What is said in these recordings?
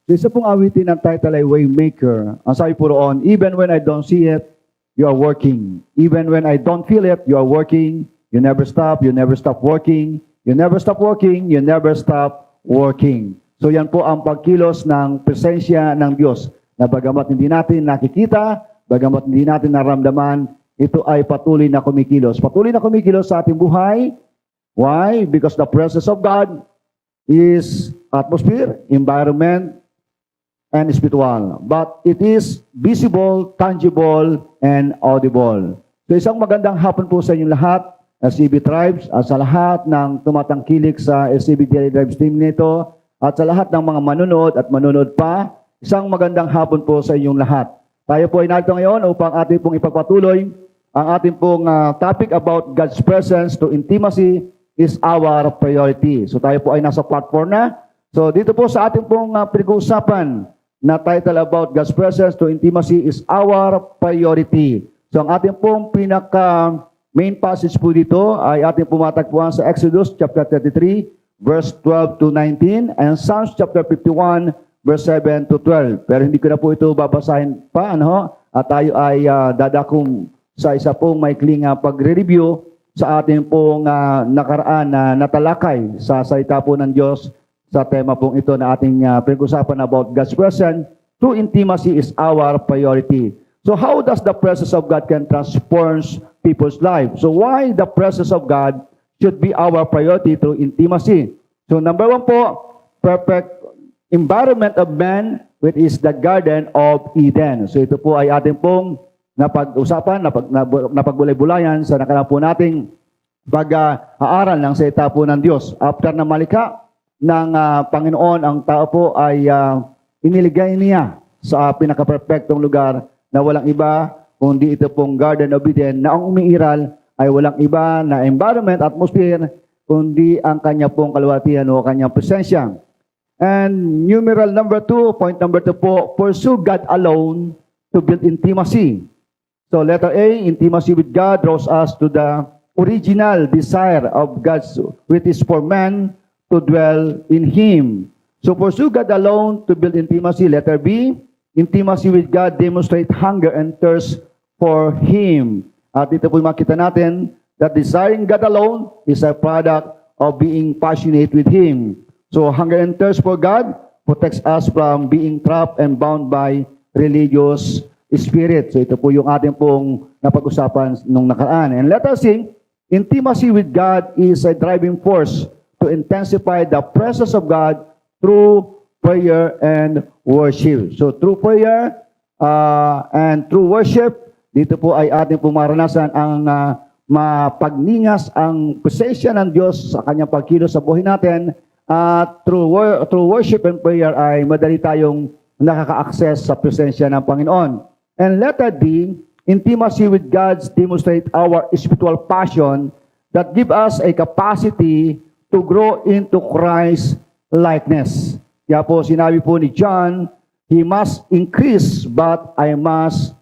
Isa pong awitin ng title ay Waymaker. Ang sabi po roon, even when I don't see it, you are working. Even when I don't feel it, you are working. You never stop working. You never stop working, you never stop working. So yan po ang pagkilos ng presensya ng Diyos na bagamat hindi natin nakikita, bagamat hindi natin naramdaman, ito ay patuloy na kumikilos. Patuloy na kumikilos sa ating buhay. Why? Because the presence of God is atmosphere, environment, and spiritual. But it is visible, tangible, and audible. So isang magandang hapon po sa inyong lahat, SCB Tribes, at sa lahat ng tumatangkilik sa SCB Daily Tribes team nito, at sa lahat ng mga manunod at manunod pa, isang magandang hapon po sa inyong lahat. Tayo po ay narito ngayon upang ating pong ipagpatuloy ang ating pong topic about God's presence to intimacy is our priority. So tayo po ay nasa platform na. So dito po sa ating pong pinag-uusapan na title about God's presence to intimacy is our priority. So ang ating pong pinaka main passage po dito ay ating pumatagpuan sa Exodus chapter 33 verse 12 to 19 and Psalms chapter 51 verse 7 to 12. Pero hindi ko na po ito babasahin pa, at tayo ay dadakom sa isa pong maikling pagre-review sa ating pong nakaraan na natalakay sa salita po ng Diyos sa tema pong ito na ating pinag-usapan about God's presence. True intimacy is our priority. So how does the presence of God can transform people's lives? So why the presence of God should be our priority through intimacy? So number one po, perfect environment of man, which is the Garden of Eden. So ito po ay ating pong napag-usapan, napagbulay-bulayan sa nakaraan po nating pag-aaral ng salita po ng Diyos. After na malika ng Panginoon, ang tao po ay iniligay niya sa pinaka-perfectong lugar na walang iba kundi ito pong Garden of Eden na ang umiiral ay walang iba na environment, atmosphere, kundi ang kanya pong kalwatihan o kanyang presensya. And numeral number 2, point number 2 po, pursue God alone to build intimacy. So letter A, intimacy with God draws us to the original desire of God's, which is for man to dwell in Him. So pursue God alone to build intimacy. Letter B, intimacy with God demonstrate hunger and thirst for Him. At ito po makita natin that desiring God alone is a product of being passionate with Him. So hunger and thirst for God protects us from being trapped and bound by religious spirit. So ito po yung ating pong napag-usapan nung nakaraan. And let us see, intimacy with God is a driving force to intensify the presence of God through prayer and worship. So through prayer and through worship, dito po ay ating pong maranasan ang mapagningas ang presensya ng Diyos sa kanyang pagkilos sa buhay natin. Through worship and prayer ay madali tayong nakaka-access sa presensya ng Panginoon. And letter D, intimacy with God demonstrate our spiritual passion that give us a capacity to grow into Christ likeness. Kaya po sinabi po ni John, he must increase but I must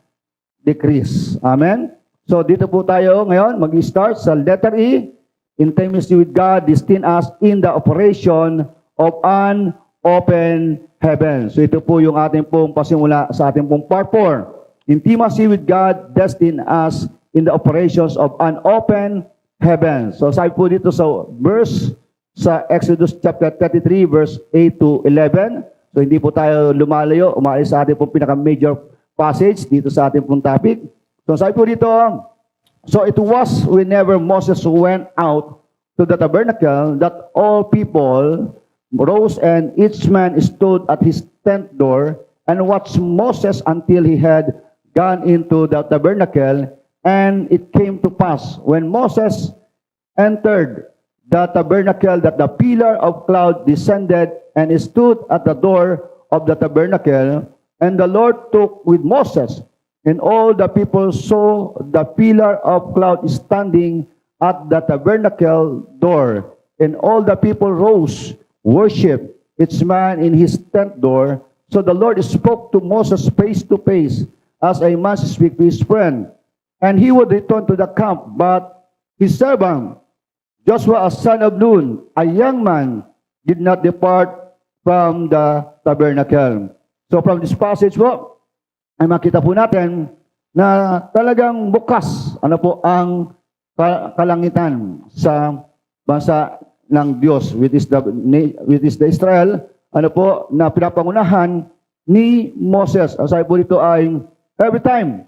decrease. Amen? So dito po tayo ngayon mag-start sa letter E. Intimacy with God destined us in the operation of an open heaven. So ito po yung ating pong pasimula sa ating pong part 4. Intimacy with God destined us in the operations of an open heaven. So sabi po dito sa verse sa Exodus chapter 33 verse 8 to 11. So hindi po tayo lumalayo, umalis sa ating pong pinaka-major passage dito sa ating pong topic. So sabi po dito, so it was whenever Moses went out to the tabernacle that all people rose and each man stood at his tent door and watched Moses until he had gone into the tabernacle. And it came to pass when Moses entered the tabernacle that the pillar of cloud descended and stood at the door of the tabernacle. And the Lord took with Moses, and all the people saw the pillar of cloud standing at the tabernacle door. And all the people rose, worshiped, each man in his tent door. So the Lord spoke to Moses face to face, as a man speaks to his friend. And he would return to the camp, but his servant, Joshua, a son of Nun, a young man, did not depart from the tabernacle. So from this passage po, ay makita po natin na talagang bukas ang kalangitan sa bansa ng Diyos, which is the Israel, na pinapangunahan ni Moses. Ang sabi po dito ay, every time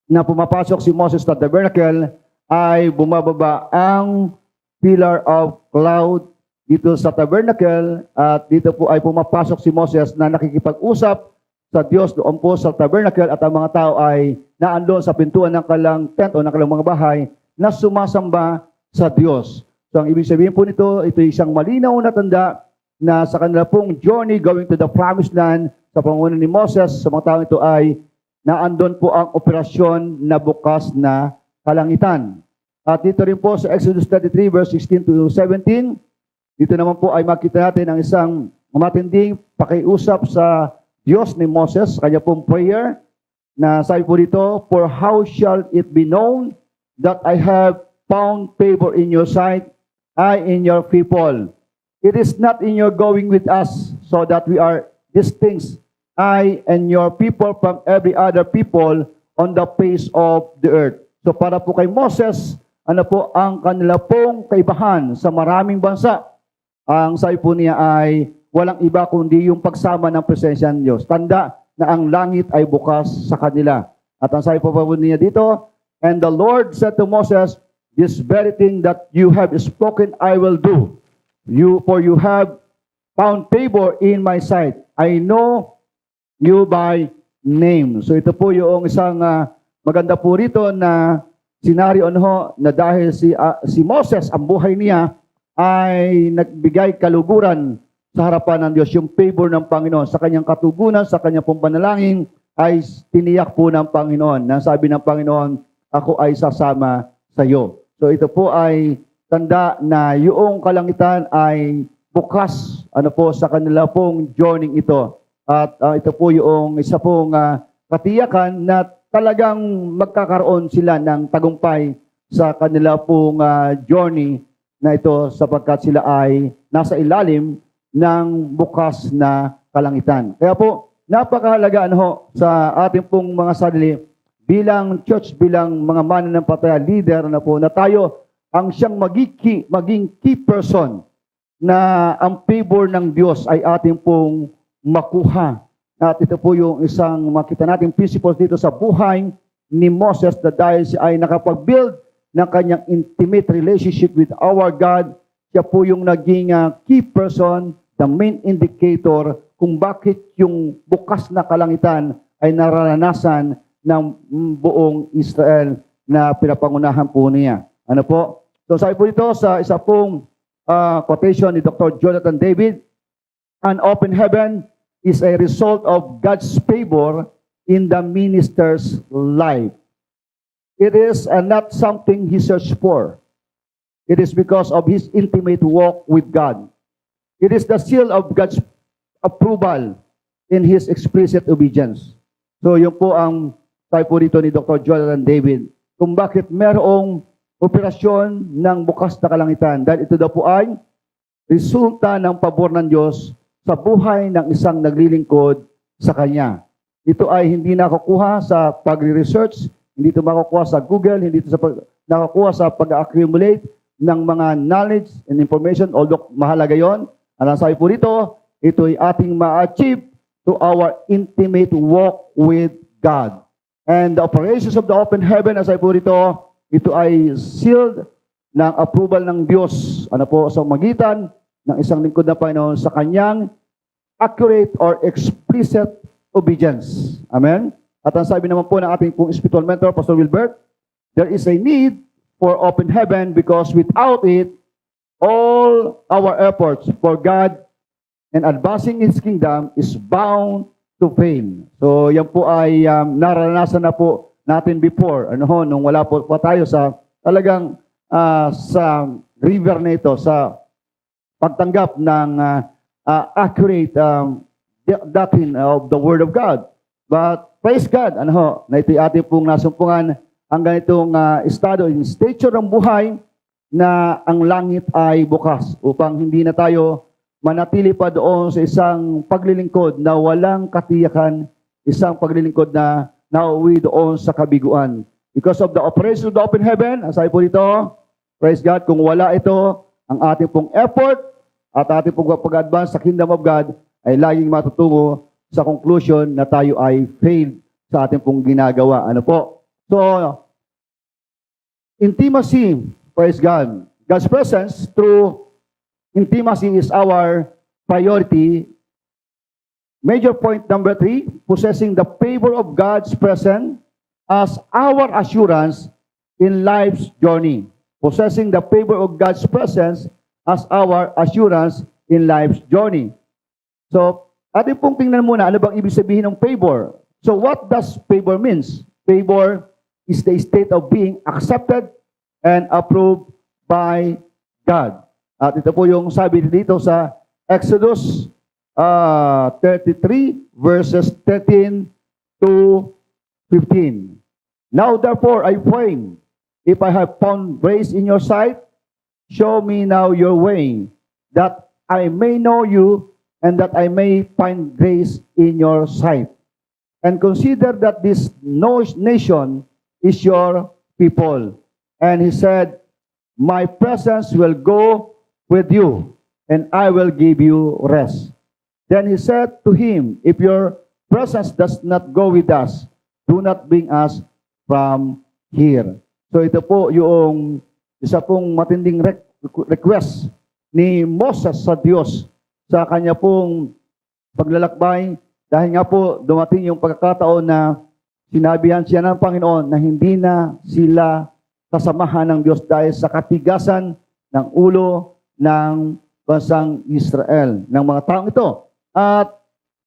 na pumapasok si Moses sa tabernacle, ay bumababa ang pillar of cloud dito sa tabernacle, at dito po ay pumapasok si Moses na nakikipag-usap sa Diyos doon po sa tabernacle, at ang mga tao ay naandun sa pintuan ng kalang tent o ng kalang mga bahay na sumasamba sa Diyos. So ang ibig sabihin po nito, ito isang malinaw na tanda na sa kanila pong journey going to the promised land, sa pangunguna ni Moses, sa mga tao ito ay naandun po ang operasyon na bukas na kalangitan. At dito rin po sa Exodus 33 verse 16 to 17, dito naman po ay makita natin ang isang matinding pakiusap sa Diyos ni Moses, kanya pong prayer, na sabi po dito, "For how shall it be known that I have found favor in your sight, I in your people? It is not in your going with us, so that we are distinct, I and your people from every other people on the face of the earth." So para po kay Moses, po ang kanila pong kaibahan sa maraming bansa? Ang sabi po niya ay walang iba kundi yung pagsama ng presensya ng Diyos. Tanda na ang langit ay bukas sa kanila. At ang sabi po niya dito, "And the Lord said to Moses, this very thing that you have spoken I will do. For you have found favor in my sight. I know you by name." So ito po yung isang maganda po rito na senaryo na dahil si Moses, ang buhay niya ay nagbigay kaluguran sa harapan ng Diyos, yung favor ng Panginoon sa kanyang katugunan, sa kanyang pong panalangin ay tiniyak po ng Panginoon. Nang sabi ng Panginoon, "Ako ay sasama sa iyo." So ito po ay tanda na yung kalangitan ay bukas sa kanila pong journey ito. At ito po yung isa pong katiyakan na talagang magkakaroon sila ng tagumpay sa kanila pong journey na ito, sapagkat sila ay nasa ilalim ng bukas na kalangitan. Kaya po, napakahalaga sa ating pong mga sarili bilang church, bilang mga mananampalataya, leader na tayo ang siyang maging key person na ang favor ng Diyos ay ating pong makuha. At ito po yung isang makita natin principles dito sa buhay ni Moses, na dahil siya ay nakapag-build ng kanyang intimate relationship with our God, siya po yung naging key person, the main indicator kung bakit yung bukas na kalangitan ay nararanasan ng buong Israel na pinapangunahan po niya. So sabi po dito sa isa pong quotation ni Dr. Jonathan David, "An open heaven is a result of God's favor in the minister's life. It is not something he searched for. It is because of his intimate walk with God. It is the seal of God's approval in his explicit obedience." So yun po ang sabi po dito ni Dr. Jonathan David, kung bakit merong operasyon ng bukas na kalangitan. Dahil ito daw po ay resulta ng pabor ng Diyos sa buhay ng isang naglilingkod sa Kanya. Ito ay hindi nakukuha sa pagre-research, hindi ito makukuha sa Google, hindi ito nakukuha sa pag-accumulate ng mga knowledge and information, although mahalaga yon. Ang sabi po dito, ito ay ating ma-achieve to our intimate walk with God. And the operations of the open heaven, as I po dito, ito ay sealed ng approval ng Diyos sa magitan ng isang lingkod na Panginoon sa kanyang accurate or explicit obedience. Amen? At ang sabi naman po ng ating pong spiritual mentor, Pastor Wilbert, there is a need for open heaven because without it, all our efforts for God and advancing His kingdom is bound to fail. So yan po ay naranasan na po natin before, nung wala po tayo sa talagang sa river na ito, sa pagtanggap ng accurate doctrine of the Word of God. But praise God, na ito'y ating pong nasumpungan ang ganitong estado, in stature ng buhay na ang langit ay bukas upang hindi na tayo manatili pa doon sa isang paglilingkod na walang katiyakan, isang paglilingkod na nauwi doon sa kabiguan. Because of the operation of the open heaven, asay po dito, praise God, kung wala ito, ang ating pong effort at ating pong pag-advance sa kingdom of God ay laging matutungo sa conclusion na tayo ay failed sa ating pong ginagawa. Ano po? So, intimacy, praise God. God's presence through intimacy is our priority. Major point number 3, possessing the favor of God's presence as our assurance in life's journey. Possessing the favor of God's presence as our assurance in life's journey. So, ating pong tingnan muna, ano bang ibig sabihin ng favor? So, what does favor means? Favor is the state of being accepted and approved by God. At ito po yung sabi dito sa Exodus 33 verses 13 to 15. Now therefore I pray, if I have found grace in your sight, show me now your way, that I may know you, and that I may find grace in your sight. And consider that this nation is your people. And he said, my presence will go with you, and I will give you rest. Then he said to him, if your presence does not go with us, do not bring us from here. So ito po yung isa pong matinding request ni Moses sa Diyos sa kanya pong paglalakbay, dahil nga po dumating yung pagkakataon na sinabihan siya ng Panginoon na hindi na sila kasamahan ng Diyos dahil sa katigasan ng ulo ng bansang Israel, ng mga taong ito. At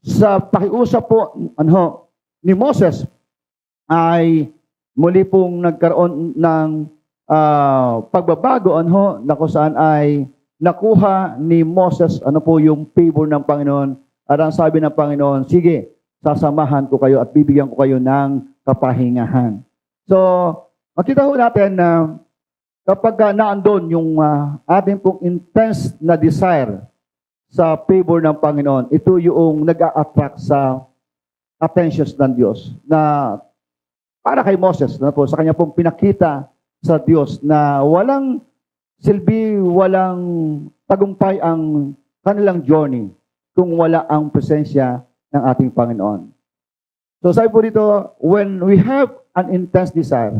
sa pakiusap po ni Moses ay muli pong nagkaroon ng pagbabago na kung saan ay nakuha ni Moses yung favor ng Panginoon. At ang sabi ng Panginoon, sige, sasamahan ko kayo at bibigyan ko kayo ng kapahingahan. So, makita ho natin na kapag naandun yung ating pong intense na desire sa favor ng Panginoon, ito yung nag-a-attract sa attention ng Diyos na para kay Moses, na po, sa kanya pong pinakita sa Diyos na walang silbi, walang tagumpay ang kanilang journey kung wala ang presensya ng ating Panginoon. So sabi po dito, when we have an intense desire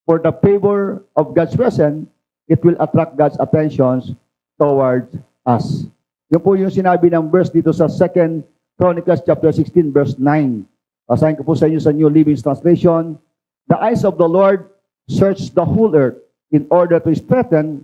for the favor of God's presence, it will attract God's attentions towards us. Yun po yung sinabi ng verse dito sa 2 Chronicles chapter 16 verse 9. Basahin ko po sa inyo sa New Living Translation. The eyes of the Lord search the whole earth in order to strengthen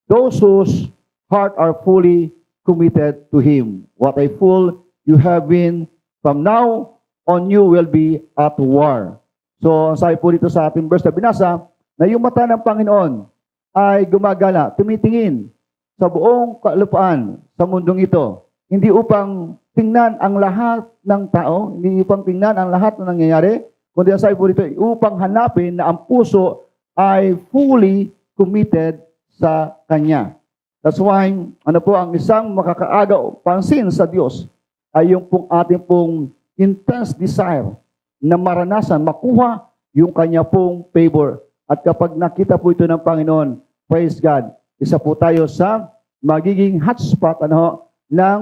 those whose heart are fully committed to Him. What a fool you have been, from now on you will be at war. So, sabi po dito sa ating verse na binasa, na yung mata ng Panginoon ay gumagala, tumitingin sa buong kalupaan sa mundong ito. Hindi upang tingnan ang lahat ng tao, hindi upang tingnan ang lahat na nangyayari, kundi sabi po dito, upang hanapin na ang puso ay fully committed sa Kanya. That's why, ang isang makakaagaw pansin sa Diyos ay yung pong ating pong intense desire na maranasan, makuha yung Kanya pong favor. At kapag nakita po ito ng Panginoon, praise God, isa po tayo sa magiging hotspot ng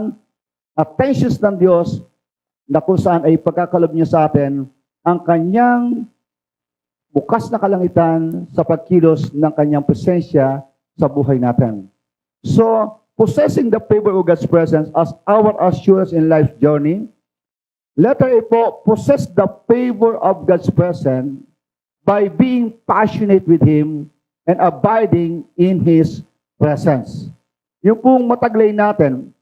attentions ng Diyos na kung saan ay pagkakalob niya sa atin ang Kanyang bukas na kalangitan sa pagkilos ng Kanyang presensya sa buhay natin. So, possessing the favor of God's presence as our assurance in life's journey, letter A po, possess the favor of God's presence by being passionate with Him and abiding in His presence. Yung pong mataglay natin,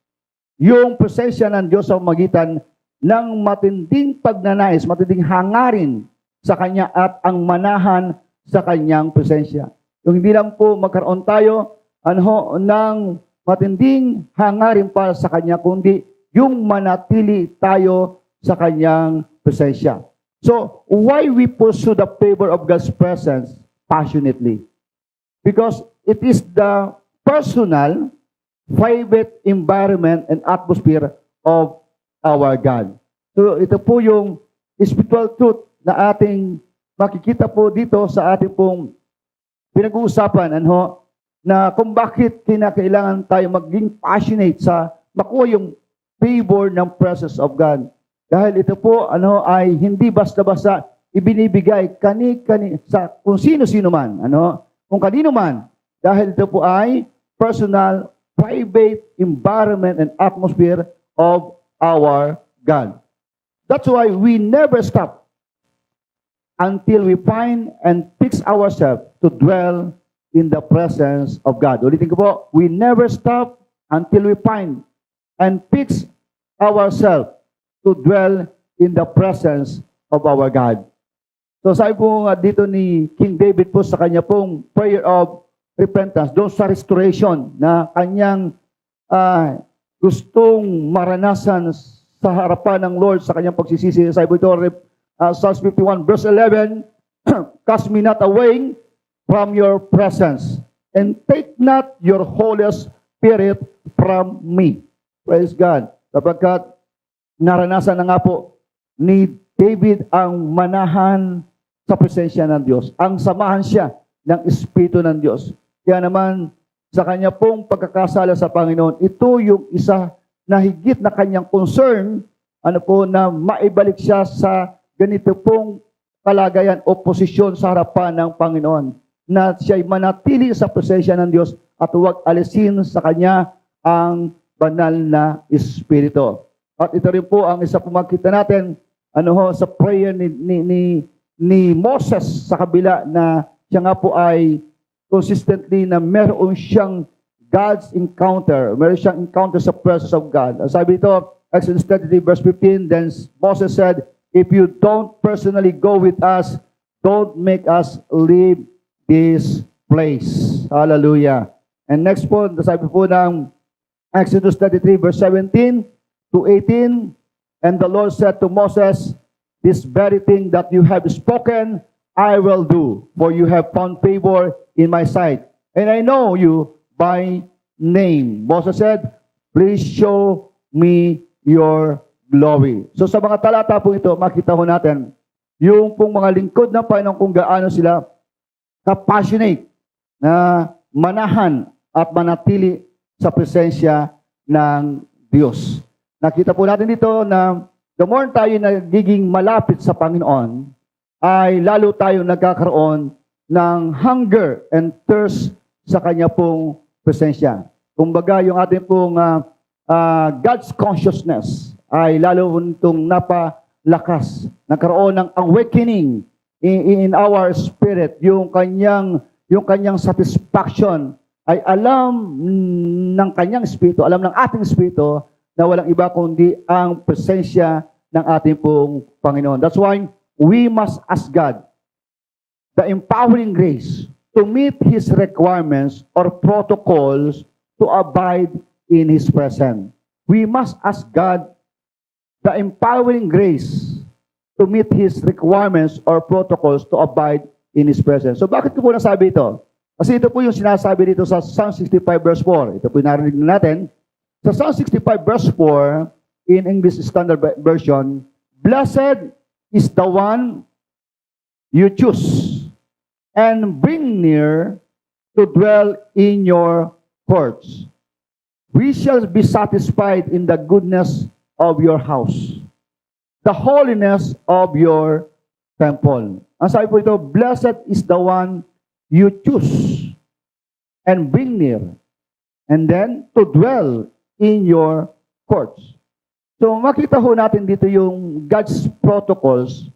yung presensya ng Diyos sa magitan ng matinding pagnanais, matinding hangarin sa Kanya at ang manahan sa Kanyang presensya. Yung hindi lang po magkaroon tayo ng matinding hangarin para sa Kanya, kundi yung manatili tayo sa Kanyang presensya. So, why we pursue the favor of God's presence passionately? Because it is the personal private environment and atmosphere of our God. So ito po yung spiritual truth na ating makikita po dito sa ating pong pinag-uusapan, na kung bakit kinakailangan tayo maging passionate sa makuha yung favor ng presence of God. Dahil ito po ay hindi basta-basta ibinibigay sa kung sino-sino man, kung kanino man, dahil ito po ay personal, private environment and atmosphere of our God. That's why we never stop until we find and fix ourselves to dwell in the presence of God. Ulitin ko po, we never stop until we find and fix ourselves to dwell in the presence of our God. So sabi po dito ni King David po sa kanya pong prayer of repentance, doon sa restoration na kanyang gustong maranasan sa harapan ng Lord sa kanyang pagsisisi. Sabi po ito, Psalms 51 verse 11, cast me not away from your presence, and take not your Holy Spirit from me. Praise God. Sapagkat naranasan na nga po ni David ang manahan sa presensya ng Diyos. Ang samahan siya ng Espiritu ng Diyos. Kaya naman, sa kanya pong pagkakasala sa Panginoon, ito yung isa na higit na kanyang concern, na maibalik siya sa ganito pong kalagayan o posisyon sa harapan ng Panginoon, na siya'y manatili sa presensya ng Diyos at huwag alisin sa kanya ang banal na Espiritu. At ito rin po ang isa po makita natin sa prayer ni Moses sa kabila na siya nga po ay consistently na meron siyang God's encounter. Meron siyang encounter sa presence of God. Ang sabi ito, Exodus 33 verse 15, then Moses said, if you don't personally go with us, don't make us leave this place. Hallelujah. And next po, sabi po ng Exodus 33 verse 17 to 18, and the Lord said to Moses, this very thing that you have spoken, I will do, for you have found favor in my sight, and I know you by name. Moses said, please show me your glory. So sa mga talata po ito, makita ko natin yung pong mga lingkod ng Panginoon kung gaano sila ka-passionate na manahan at manatili sa presensya ng Diyos. Nakita po natin dito na the more tayo nagiging malapit sa Panginoon, ay lalo tayo nagkakaroon ng hunger and thirst sa Kanya pong presensya. Kumbaga, yung ating pong God's consciousness ay lalo itong napalakas. Nagkaroon ng awakening in our spirit. Yung kanyang satisfaction ay alam ng kanyang espiritu, alam ng ating espiritu na walang iba kundi ang presensya ng ating pong Panginoon. That's why we must ask God the empowering grace to meet His requirements or protocols to abide in His presence. We must ask God the empowering grace to meet His requirements or protocols to abide in His presence. So bakit ko po nasabi ito? Kasi ito po yung sinasabi dito sa Psalm 65 verse 4. Ito po yung narinig natin. Sa Psalm 65 verse 4, in English Standard Version, blessed is the one you choose and bring near to dwell in your courts. We shall be satisfied in the goodness of your house, the holiness of your temple. Ang sabi po ito, blessed is the one you choose and bring near, and then to dwell in your courts. So makita ho natin dito yung God's protocols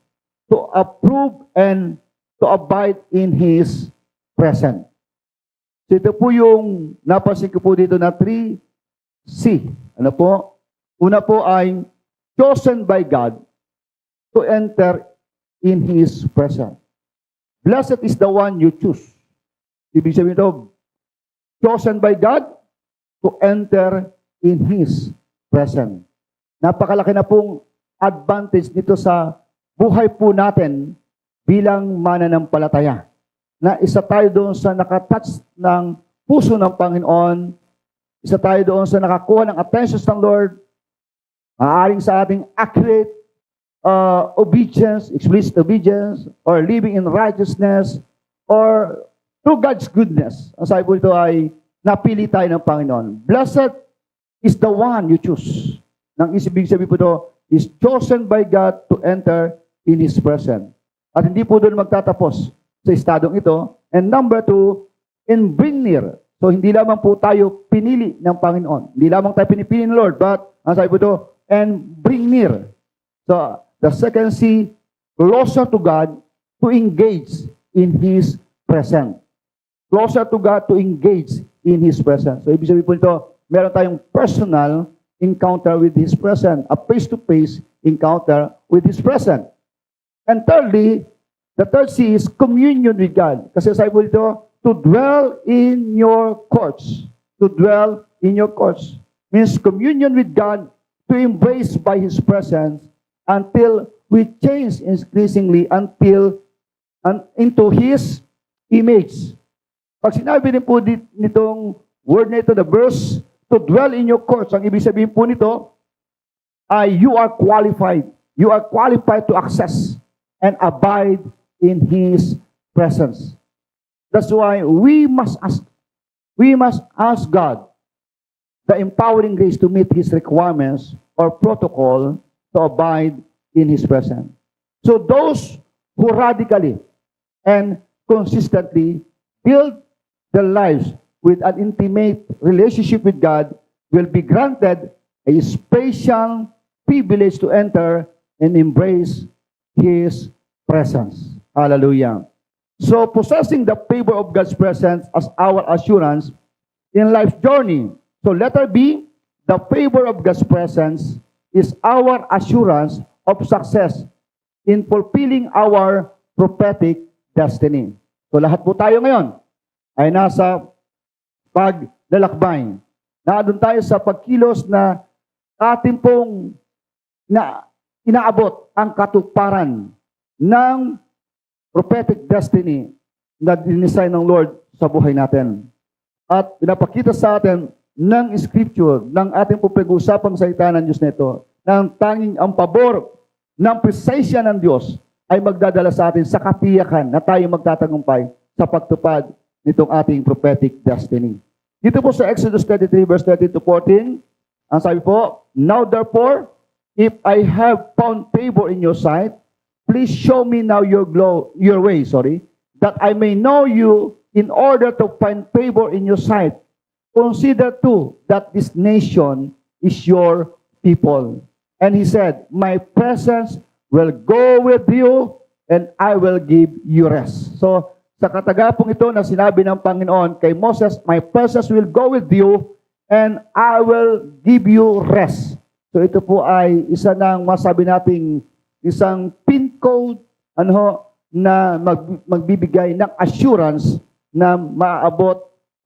to approve and to abide in His presence. So ito po yung napansin ko po dito na 3C. Ano po? Una po ay chosen by God to enter in His presence. Blessed is the one you choose. Ibig sabihin ito, chosen by God to enter in His presence. Napakalaki na pong advantage nito sa buhay po natin bilang mananampalataya. Na isa tayo doon sa nakatouch ng puso ng Panginoon isa tayo doon sa nakakuha ng attention ng Lord, maaaring sa ating accurate obedience, explicit obedience, or living in righteousness, or through God's goodness. Ang sabi po ito ay napili tayo ng Panginoon. Blessed is the one you choose. Nang ibig sabihin po ito, is chosen by God to enter in His presence. At hindi po doon magtatapos sa estadong ito. And number 2, and bring near. So hindi lamang po tayo pinili ng Panginoon. Hindi lamang tayo pinipili ng Lord, but ang sabi po ito, and bring near. So the second C, closer to God to engage in His presence. Closer to God to engage in His presence. So ibig sabihin po ito, meron tayong personal encounter with His presence, a face-to-face encounter with His presence. And thirdly, the third C is communion with God. Kasi sabi po ito, to dwell in your courts. To dwell in your courts. Means communion with God, to embrace by His presence until we change increasingly into His image. Pag sinabi din po nitong word na ito, the verse, to dwell in your courts, ang ibig sabihin po nito ay you are qualified. You are qualified to access and abide in His presence. That's why we must ask God the empowering grace to meet His requirements or protocol to abide in His presence. So those who radically and consistently build their lives with an intimate relationship with God will be granted a special privilege to enter and embrace His presence. Hallelujah. So possessing the favor of God's presence as our assurance in life's journey. So letter B, the favor of God's presence is our assurance of success in fulfilling our prophetic destiny. So lahat po tayo ngayon ay nasa paglalakbay. Naandun tayo sa pagkilos na ating pong inaabot ang katuparan ng prophetic destiny na dinisign ng Lord sa buhay natin. At pinapakita sa atin ng scripture, ng ating pag-usapang salita ng Diyos nito, ng tanging ang pabor ng presensya ng Diyos ay magdadala sa atin sa katiyakan na tayo magtatagumpay sa pagtupad nitong ating prophetic destiny. Dito po sa Exodus 33 verse 13 to 14, ang sabi po, now therefore, if I have found favor in your sight, please show me now your way, that I may know you in order to find favor in your sight. Consider too that this nation is your people. And he said, my presence will go with you and I will give you rest. So, sa katagapong ito na sinabi ng Panginoon kay Moses, my presence will go with you and I will give you rest. So ito po ay isa ng masabi nating isang pin code na magbibigay ng assurance na maaabot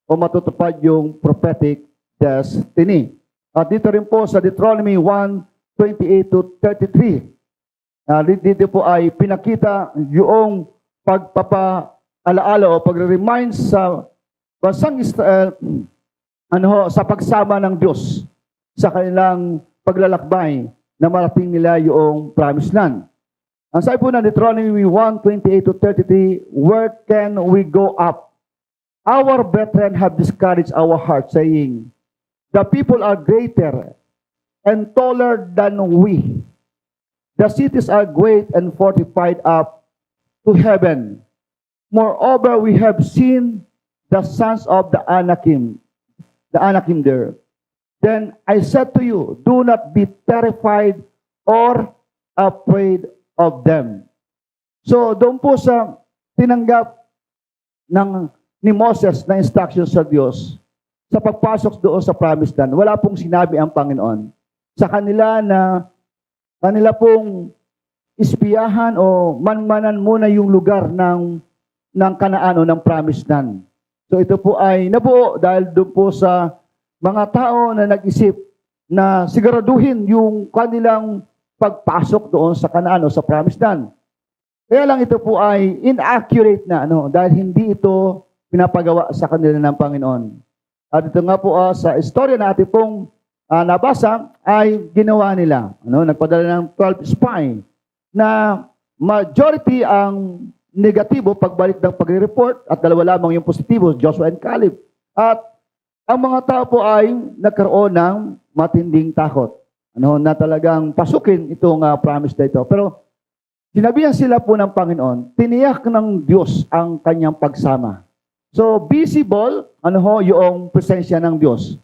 o matutupad yung prophetic destiny. At dito rin po sa Deuteronomy 1:28 to 33, dito po ay pinakita yung pagpapa-alaala o pagre-remind sa bansang Israel sa pagsama ng Diyos sa kanilang paglalakbay na marating nila yung promised land. Ang sabi po ng Deuteronomy 1:28 to 33, where can we go up? Our brethren have discouraged our hearts, saying, the people are greater and taller than we. The cities are great and fortified up to heaven. Moreover, we have seen the sons of the Anakim there. Then I said to you, do not be terrified or afraid of them. So, doon po sa tinanggap ni Moses na instruction sa Diyos, sa pagpasok doon sa promised land, wala pong sinabi ang Panginoon sa kanila na kanila pong ispiyahan o manmanan muna yung lugar ng Kanaan o ng promised land. So ito po ay nabuo dahil doon po sa mga tao na nag-isip na siguraduhin yung kanilang pagpasok doon sa Kanaan o sa promised land. Kaya lang ito po ay inaccurate na dahil hindi ito pinapagawa sa kanila ng Panginoon. At ito nga po sa istorya na ating pong nabasa ay ginawa nila. Nagpadala ng 12 spy na majority ang negatibo pagbalik ng pagre-report at dalawa lamang yung positibo, Joshua and Caleb. At ang mga tao po ay nagkaroon ng matinding takot. Na talagang pasukin itong promise na ito. Pero sinabihan sila po ng Panginoon, tiniyak ng Diyos ang kanyang pagsama. So visible, yung presensya ng Diyos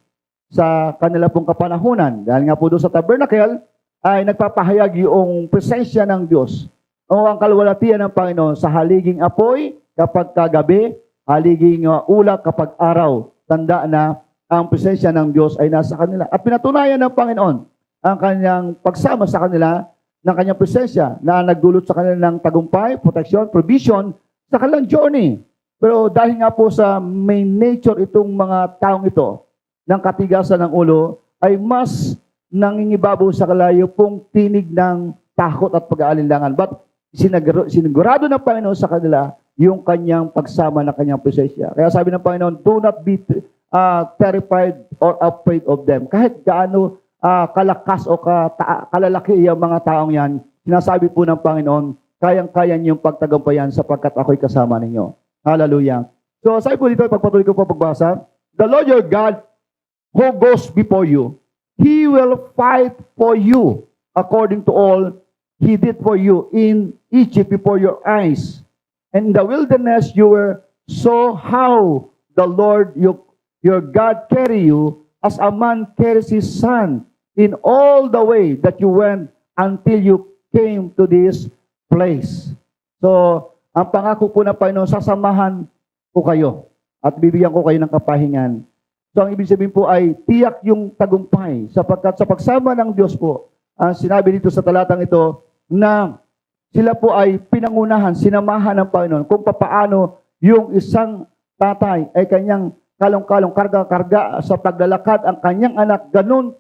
sa kanila pong kapanahunan. Dahil nga po doon sa tabernacle, ay nagpapahayag yung presensya ng Diyos o ang kalwalatian ng Panginoon sa haliging apoy kapag kagabi, haliging ulak kapag araw. Tanda na ang presensya ng Diyos ay nasa kanila. At pinatunayan ng Panginoon ang kanyang pagsama sa kanila ng kanyang presensya na nagdulot sa kanila ng tagumpay, protection, provision sa kanilang journey. Pero dahil nga po sa main nature itong mga taong ito, ng katigasan ng ulo, ay mas nangingibabaw sa kalayo pong tinig ng takot at pag-aalinlangan. But sinigurado ng Panginoon sa kanila yung kanyang pagsama ng kanyang presensya. Kaya sabi ng Panginoon, do not be terrified or afraid of them. Kahit gaano kalakas o kalalaki yung mga taong yan, sinasabi po ng Panginoon, kayang-kaya niyong pagtagumpayan sapagkat ako'y kasama ninyo. Hallelujah. So sabi po dito, pagpatuloy ko po pagbasa, the Lord your God who goes before you, He will fight for you according to all He did for you in Egypt before your eyes. And in the wilderness you were saw how the Lord your God carry you as a man carries his son in all the way that you went until you came to this place. So, ang pangako po ng Panginoon, sasamahan ko kayo at bibigyan ko kayo ng kapahingan. So, ang ibig sabihin po ay tiyak yung tagumpay sapagkat sa pagsama ng Diyos po, ang sinabi dito sa talatang ito na sila po ay pinangunahan, sinamahan ng Panginoon kung papaano yung isang tatay ay kanyang kalong-kalong, karga-karga sa paglalakad ang kanyang anak. Ganun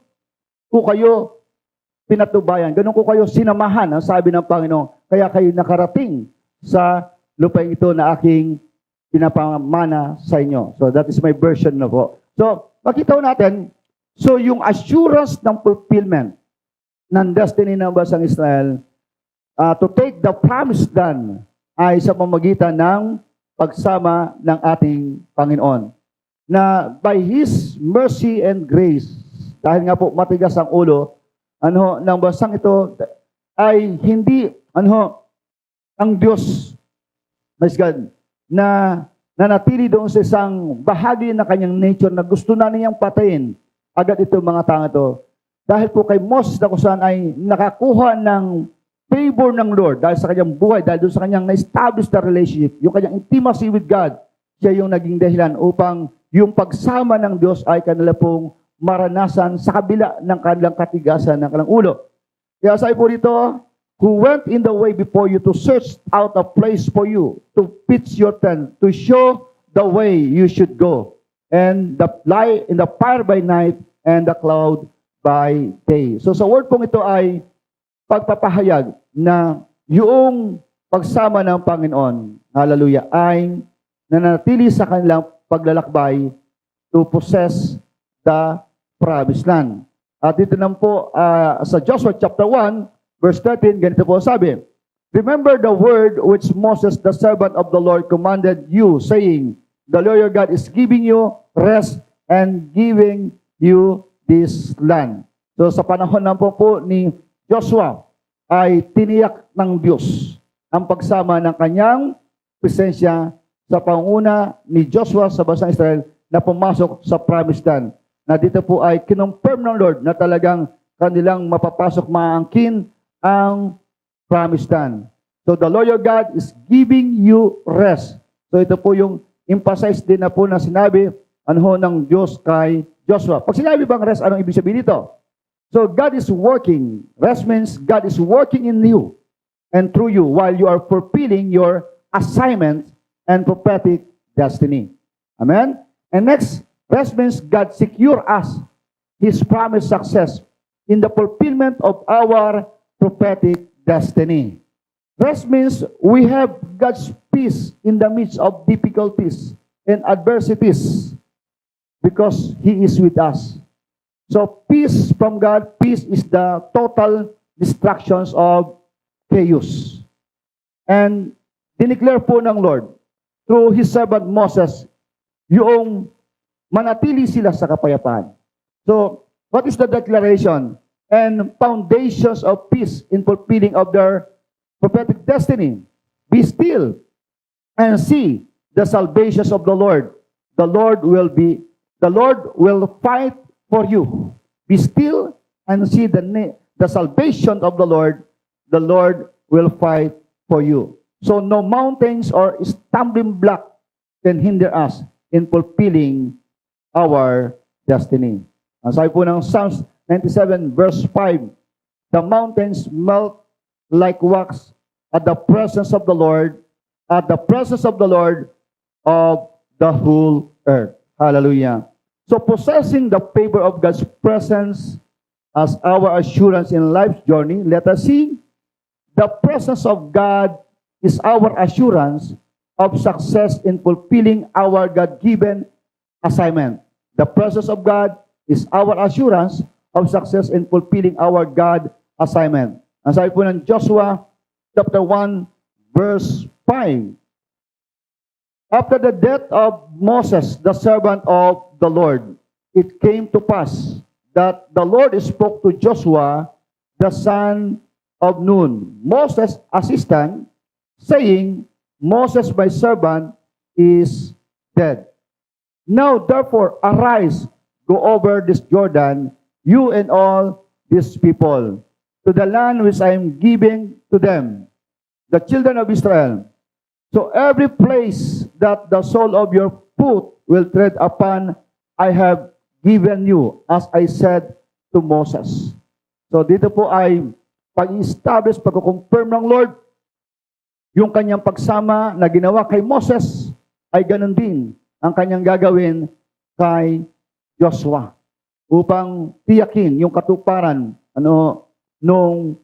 ko kayo pinatubayan. Ganun ko kayo sinamahan, ang sabi ng Panginoon. Kaya kayo nakarating sa lupain ito na aking pinapamana sa inyo. So that is my version na po. So, makita natin, so yung assurance ng fulfillment ng destiny ng bansang Israel to take the promised land ay sa pamamagitan ng pagsama ng ating Panginoon. Na by His mercy and grace, dahil nga po matigas ang ulo, ng bansang ito ay hindi, ang Diyos, praise God, na nanatili doon sa isang bahagi ng kanyang nature na gusto na niyang patayin agad itong mga tanga ito. Dahil po kay Moses na kusan ay nakakuha ng favor ng Lord dahil sa kanyang buhay, dahil doon sa kanyang na-establish na relationship, yung kanyang intimacy with God, siya yung naging dahilan upang yung pagsama ng Diyos ay kanila pong maranasan sa kabila ng kanilang katigasan ng kanilang ulo. Kaya sabi po dito, who went in the way before you to search out a place for you, to pitch your tent, to show the way you should go, and the light in the fire by night and the cloud by day. So sa word pong ito ay pagpapahayag na yung pagsama ng Panginoon, hallelujah, ay nanatili sa kanilang paglalakbay to possess the promised land. At dito naman po sa Joshua chapter 1, verse 13, ganito po sabi, remember the word which Moses, the servant of the Lord, commanded you, saying, the Lord your God is giving you rest and giving you this land. So sa panahon naman po ni Joshua, ay tiniyak ng Diyos ang pagsama ng kanyang presensya sa panguna ni Joshua sa bansang Israel na pumasok sa promised land. Na dito po ay kinonfirm ng Lord na talagang kanilang mapapasok, maangkin ang promised land. So the Lord your God is giving you rest. So ito po yung emphasize din na po na sinabi ng Diyos kay Joshua. Pag sinabi bang rest, anong ibig sabihin nito? So God is working. Rest means God is working in you and through you while you are fulfilling your assignment and prophetic destiny. Amen? And next, rest means God secure us His promised success in the fulfillment of our prophetic destiny. Rest means we have God's peace in the midst of difficulties and adversities. because He is with us. So peace from God, peace is the total distractions of chaos. And dineclare po ng Lord through His servant Moses, yung manatili sila sa kapayapaan. So, what is the declaration? And foundations of peace in fulfilling of their prophetic destiny. Be still and see the salvations of the Lord. The Lord will fight for you. Be still and see the salvation of the Lord. The Lord will fight for you. So no mountains or stumbling block can hinder us in fulfilling our destiny. Ang sabi po ng Psalms 97 verse 5, the mountains melt like wax at the presence of the Lord, at the presence of the Lord of the whole earth. Hallelujah. So possessing the favor of God's presence as our assurance in life's journey, let us see the presence of God is our assurance of success in fulfilling our God-given assignment. The presence of God is our assurance of success in fulfilling our God assignment. Ang sabi po ng Joshua chapter 1 verse 5. After the death of Moses, the servant of the Lord, it came to pass that the Lord spoke to Joshua, the son of Nun, Moses' assistant, saying, Moses, my servant, is dead. Now, therefore, arise, go over this Jordan, you and all these people, to the land which I am giving to them, the children of Israel. So every place that the sole of your foot will tread upon, I have given you, as I said to Moses. So dito po ay pag-establish, pag-confirm ng Lord, yung kanyang pagsama na ginawa kay Moses, ay ganun din ang kanyang gagawin kay Joshua upang tiyakin yung katuparan nung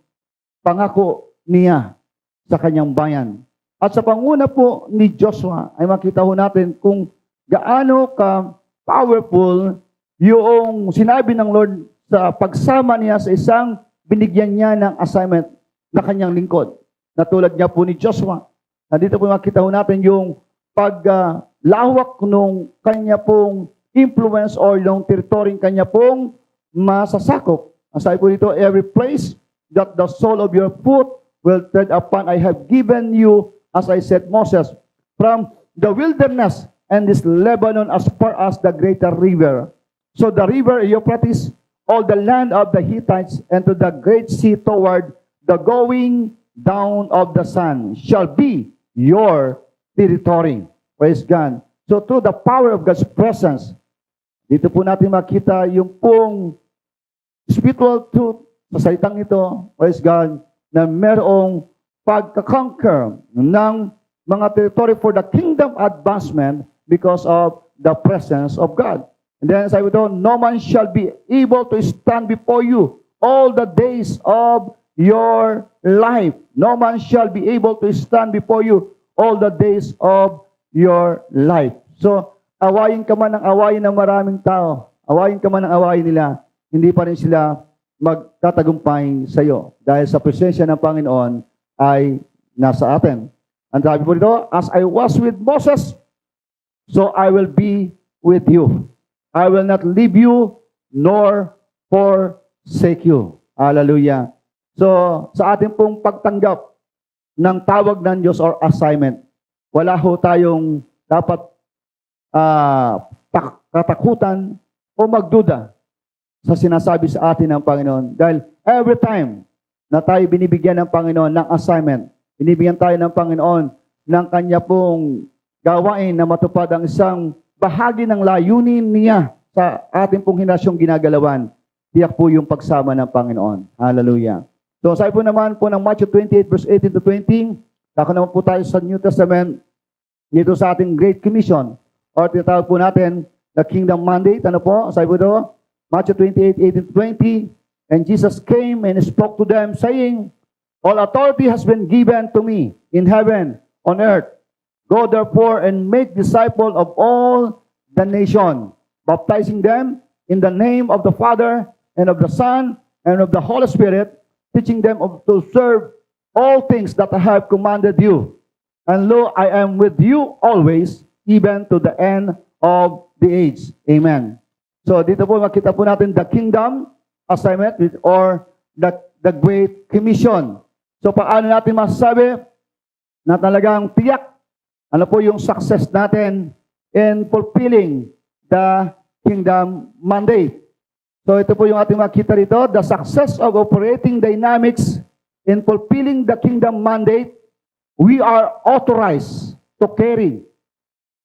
pangako niya sa kanyang bayan. At sa panguna po ni Joshua ay makita ho natin kung gaano ka powerful yung sinabi ng Lord sa pagsama niya sa isang binigyan niya ng assignment na kanyang lingkod. Natulad niya po ni Joshua. Nandito po makita ho natin yung paglawak nung kanya pong influence or yung territory kanya pong masasakop. Ang sabi po dito, every place that the sole of your foot will tread upon, I have given you, as I said, Moses, from the wilderness and this Lebanon as far as the greater river. So the river Euphrates, all the land of the Hittites, and to the great sea toward the going down of the sun shall be your territory. Praise God. So through the power of God's presence, dito po natin makita yung pong spiritual truth sa salitang ito, praise God, na merong pagka-conquer ng mga territory for the kingdom advancement because of the presence of God. And then sabi ito, no man shall be able to stand before you all the days of your life. No man shall be able to stand before you all the days of your life. So, awayin ka man ng awayin ng maraming tao, awayin ka man ng awayin nila, hindi pa rin sila magtatagumpay sa iyo dahil sa presensya ng Panginoon ay nasa atin. Ang sabi po dito, as I was with Moses, so I will be with you. I will not leave you nor forsake you. Hallelujah. So, sa ating pong pagtanggap ng tawag ng Diyos or assignment, wala ho tayong dapat katakutan o magduda sa sinasabi sa atin ng Panginoon. Dahil every time na tayo binibigyan ng Panginoon ng assignment, binibigyan tayo ng Panginoon ng kanya pong gawain na matupad ang isang bahagi ng layunin niya sa ating pong henerasyong ginagalawan, tiyak po yung pagsama ng Panginoon. Hallelujah. So sabi po naman po ng Matthew 28 verse 18 to 20, ako naman po tayo sa New Testament dito sa ating Great Commission or tinatawag po natin the Kingdom Mandate. Ano po? Sabi po ito, Matthew 28, 18 to 20, and Jesus came and spoke to them saying, all authority has been given to me in heaven, on earth. Go therefore and make disciples of all the nation, baptizing them in the name of the Father and of the Son and of the Holy Spirit, teaching them to observe all things that I have commanded you. And lo, I am with you always, even to the end of the age. Amen. So dito po makita po natin the kingdom assignment or the Great Commission. So paano natin masasabi na talagang tiyak ano po yung success natin in fulfilling the kingdom mandate. So ito po yung ating makita rito, the success of operating dynamics in fulfilling the kingdom mandate, we are authorized to carry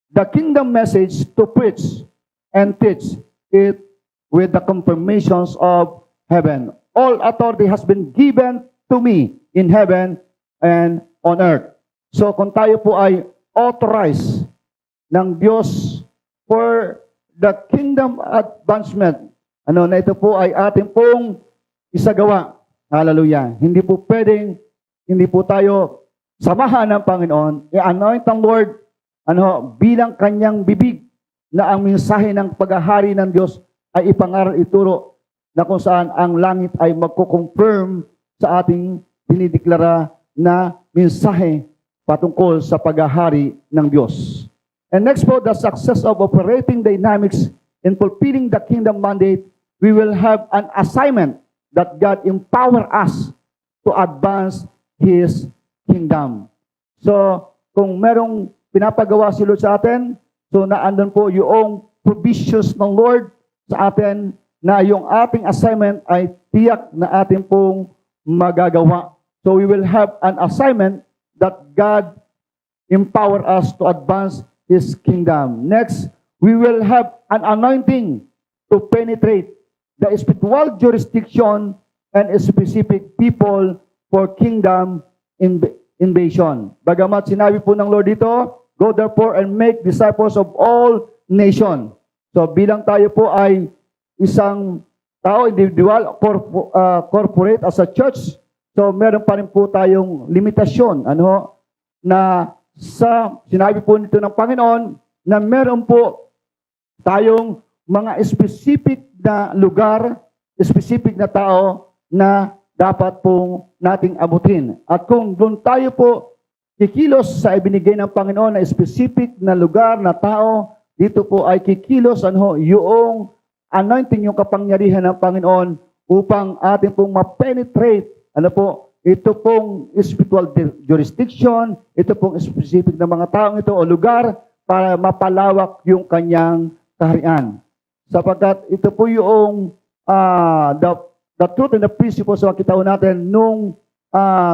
the kingdom message, to preach and teach it with the confirmations of heaven. All authority has been given to me in heaven and on earth. So kung tayo po ay authorized ng Diyos for the kingdom advancement, ano na ito po ay ating pong isagawa. Hallelujah. Hindi po tayo samahan ng Panginoon, i-anoint ang Lord bilang kanyang bibig na ang mensahe ng paghahari ng Diyos ay ipangaral ituro na kung saan ang langit ay magko-confirm sa ating dinideklara na mensahe patungkol sa paghahari ng Diyos. And next po, the success of operating dynamics in fulfilling the kingdom mandate, we will have an assignment that God empower us to advance His kingdom. So, kung merong pinapagawa si Lord sa atin, so naandun po yung provisions ng Lord sa atin na yung ating assignment ay tiyak na ating pong magagawa. So we will have an assignment that God empower us to advance His kingdom. Next, we will have an anointing to penetrate the spiritual jurisdiction and specific people for kingdom invasion. Bagamat sinabi po ng Lord dito, go therefore and make disciples of all nations. So bilang tayo po ay isang tao, individual, corporate as a church, so meron pa rin po tayong limitasyon. Na sinabi po nito ng Panginoon na meron po tayong mga specific na lugar, specific na tao na dapat pong nating abutin. At kung doon tayo po kikilos sa ibinigay ng Panginoon na specific na lugar na tao, dito po ay kikilos yung anointing, yung kapangyarihan ng Panginoon upang ating pong ma-penetrate ito pong spiritual jurisdiction, ito pong specific na mga taong ito o lugar para mapalawak yung kanyang kaharian. Sapagkat ito po yung the truth and the principles na kita natin nung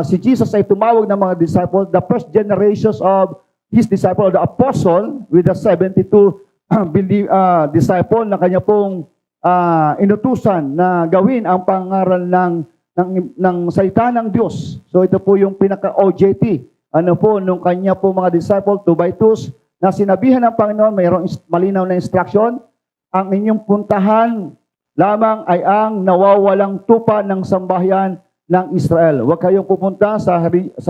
si Jesus ay tumawag ng mga disciples, the first generations of His disciple, the apostle, with the 72 disciple na kanya pong inutusan na gawin ang pangaral ng salita ng Diyos. So ito po yung pinaka-OJT. Nung kanya po mga disciple, 2 by 2, na sinabihan ng Panginoon, mayroong malinaw na instruction, ang inyong puntahan lamang ay ang nawawalang tupa ng sambahayan ng Israel. Huwag kayong pupunta sa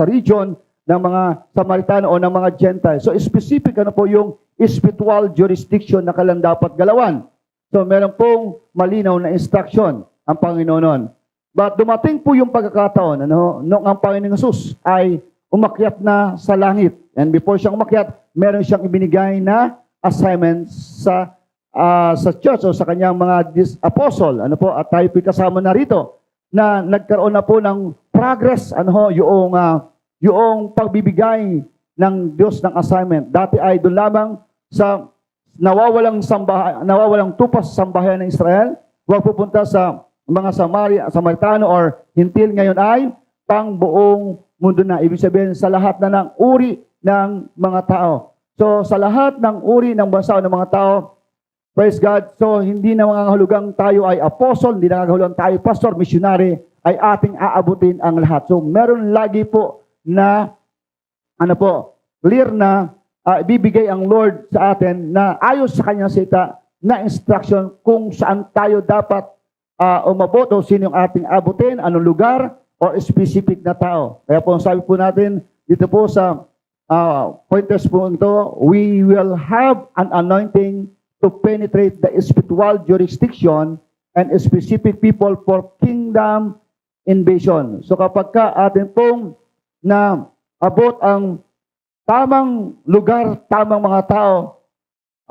region ng mga Samaritano o ng mga Gentiles. So specific po yung spiritual jurisdiction na kailan dapat galawan. So meron pong malinaw na instruction ang Panginoon noon. But dumating po yung pagkakataon, nung ang Panginoong Jesus ay umakyat na sa langit. And before siyang umakyat, meron siyang ibinigay na assignment sa church o sa kanyang mga apostle. At tayo po kasama na rito na nagkaroon na po ng progress, yung pagbibigay ng Diyos ng assignment. Dati ay doon lamang sa nawawalang tupas sa sambahayan ng Israel. Huwag pupunta sa mga Samaritano or Hintil. Ngayon ay pang buong mundo na. Ibig sabihin sa lahat na ng uri ng mga tao. So sa lahat ng uri ng bansa o ng mga tao, praise God. So hindi na mangangahulugang tayo ay apostle, hindi na mangangahulugang tayo pastor, missionary, ay ating aabutin ang lahat. So meron lagi po na clear na ibibigay ang Lord sa atin na ayon sa kanyang salita na instruction kung saan tayo dapat umabot o sino yung ating abutin, anong lugar o specific na tao. Kaya po sabi po natin dito po sa pointers po ito, we will have an anointing to penetrate the spiritual jurisdiction and specific people for kingdom invasion. So kapag ka atin pong na abot ang tamang lugar, tamang mga tao,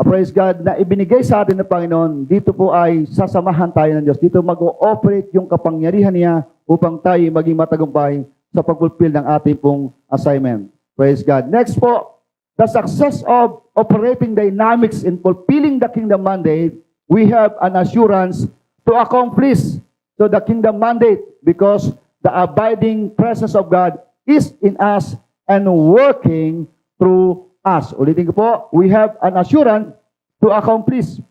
praise God, na ibinigay sa atin ng Panginoon, dito po ay sasamahan tayo ng Diyos. Dito mag-ooperate yung kapangyarihan niya upang tayo maging matagumpay sa pag-fulfill ng ating pong assignment. Praise God. Next po, the success of operating dynamics in fulfilling the kingdom mandate, we have an assurance to accomplish the kingdom mandate because the abiding presence of God is in us and working through us. Ulitin ko po, we have an assurance to accomplish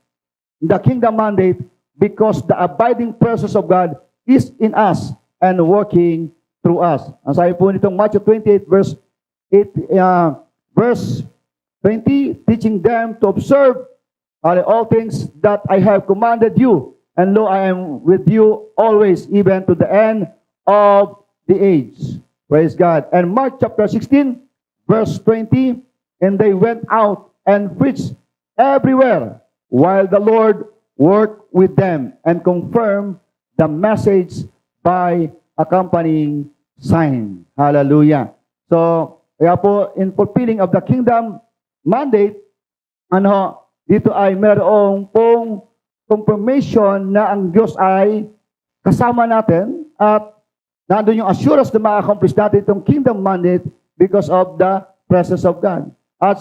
the kingdom mandate because the abiding presence of God is in us and working through us. Ang sabi po nitong Matthew 28 verse 20, teaching them to observe all things that I have commanded you, and lo, I am with you always, even to the end of the age. Praise God. And Mark chapter 16, verse 20, and they went out and preached everywhere, while the Lord worked with them and confirmed the message by accompanying sign. Hallelujah. So, kaya po, in fulfilling of the kingdom mandate, dito ay merong pong confirmation na ang Diyos ay kasama natin at nandun yung assurance na ma-accomplish natin itong kingdom mandate because of the presence of God. At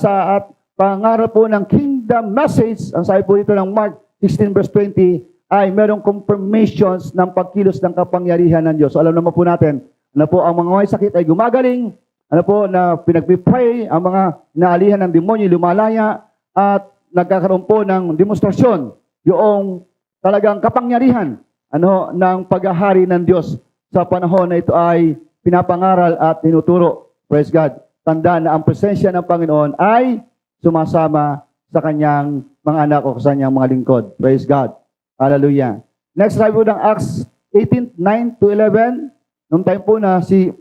pangarap po ng kingdom message, ang sabi po dito ng Mark 16 verse 20, ay merong confirmations ng pagkilos ng kapangyarihan ng Diyos. So alam naman po natin, ang mga may sakit ay gumagaling, na pinagpipray, ang mga naalihan ng demonyo lumalaya, at nagkakaroon po ng demonstrasyon, yung talagang kapangyarihan, ng paghahari ng Diyos sa panahon na ito ay pinapangaral at tinuturo. Praise God. Tandaan na ang presensya ng Panginoon ay sumasama sa kanyang mga anak o sa kanyang mga lingkod. Praise God. Hallelujah. Next, tayo po ng Acts 18:9-11. Nung time po na si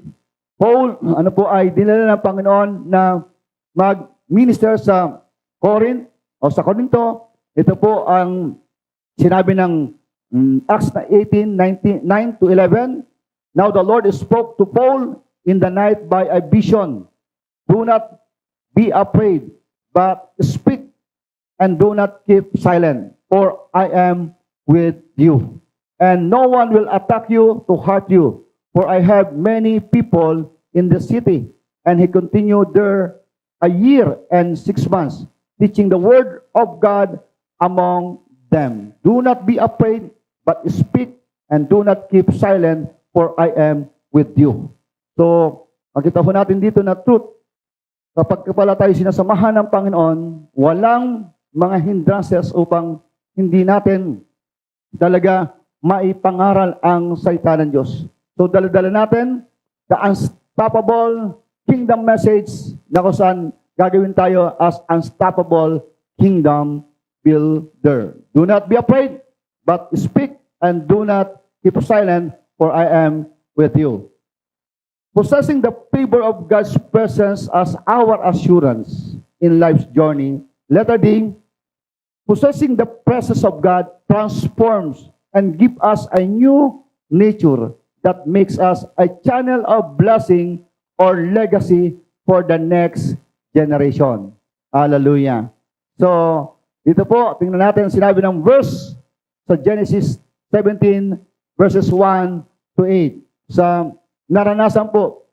Paul, ay dinala ng Panginoon na mag-minister sa Corinth o sa Corinto. Ito po ang sinabi ng Acts 18:9-11. Now the Lord spoke to Paul in the night by a vision. Do not be afraid, but speak and do not keep silent, for I am with you. And no one will attack you to hurt you, for I have many people in the city. And he continued there a year and 6 months, teaching the word of God among them. Do not be afraid, but speak and do not keep silent, for I am with you. So, makita po natin dito na truth. Kapag pala tayo sinasamahan ng Panginoon, walang mga hindrances upang hindi natin talaga maipangaral ang salita ng Diyos. So, dala-dala natin the unstoppable kingdom message na kung saan gagawin tayo as unstoppable kingdom builder. Do not be afraid, but speak and do not keep silent, for I am with you. Possessing the favor of God's presence as our assurance in life's journey. Letter D, possessing the presence of God transforms and gives us a new nature that makes us a channel of blessing or legacy for the next generation. Hallelujah. So, dito po, tingnan natin ang sinabi ng verse sa Genesis 17 verses 1 to 8. Sa naranasan po,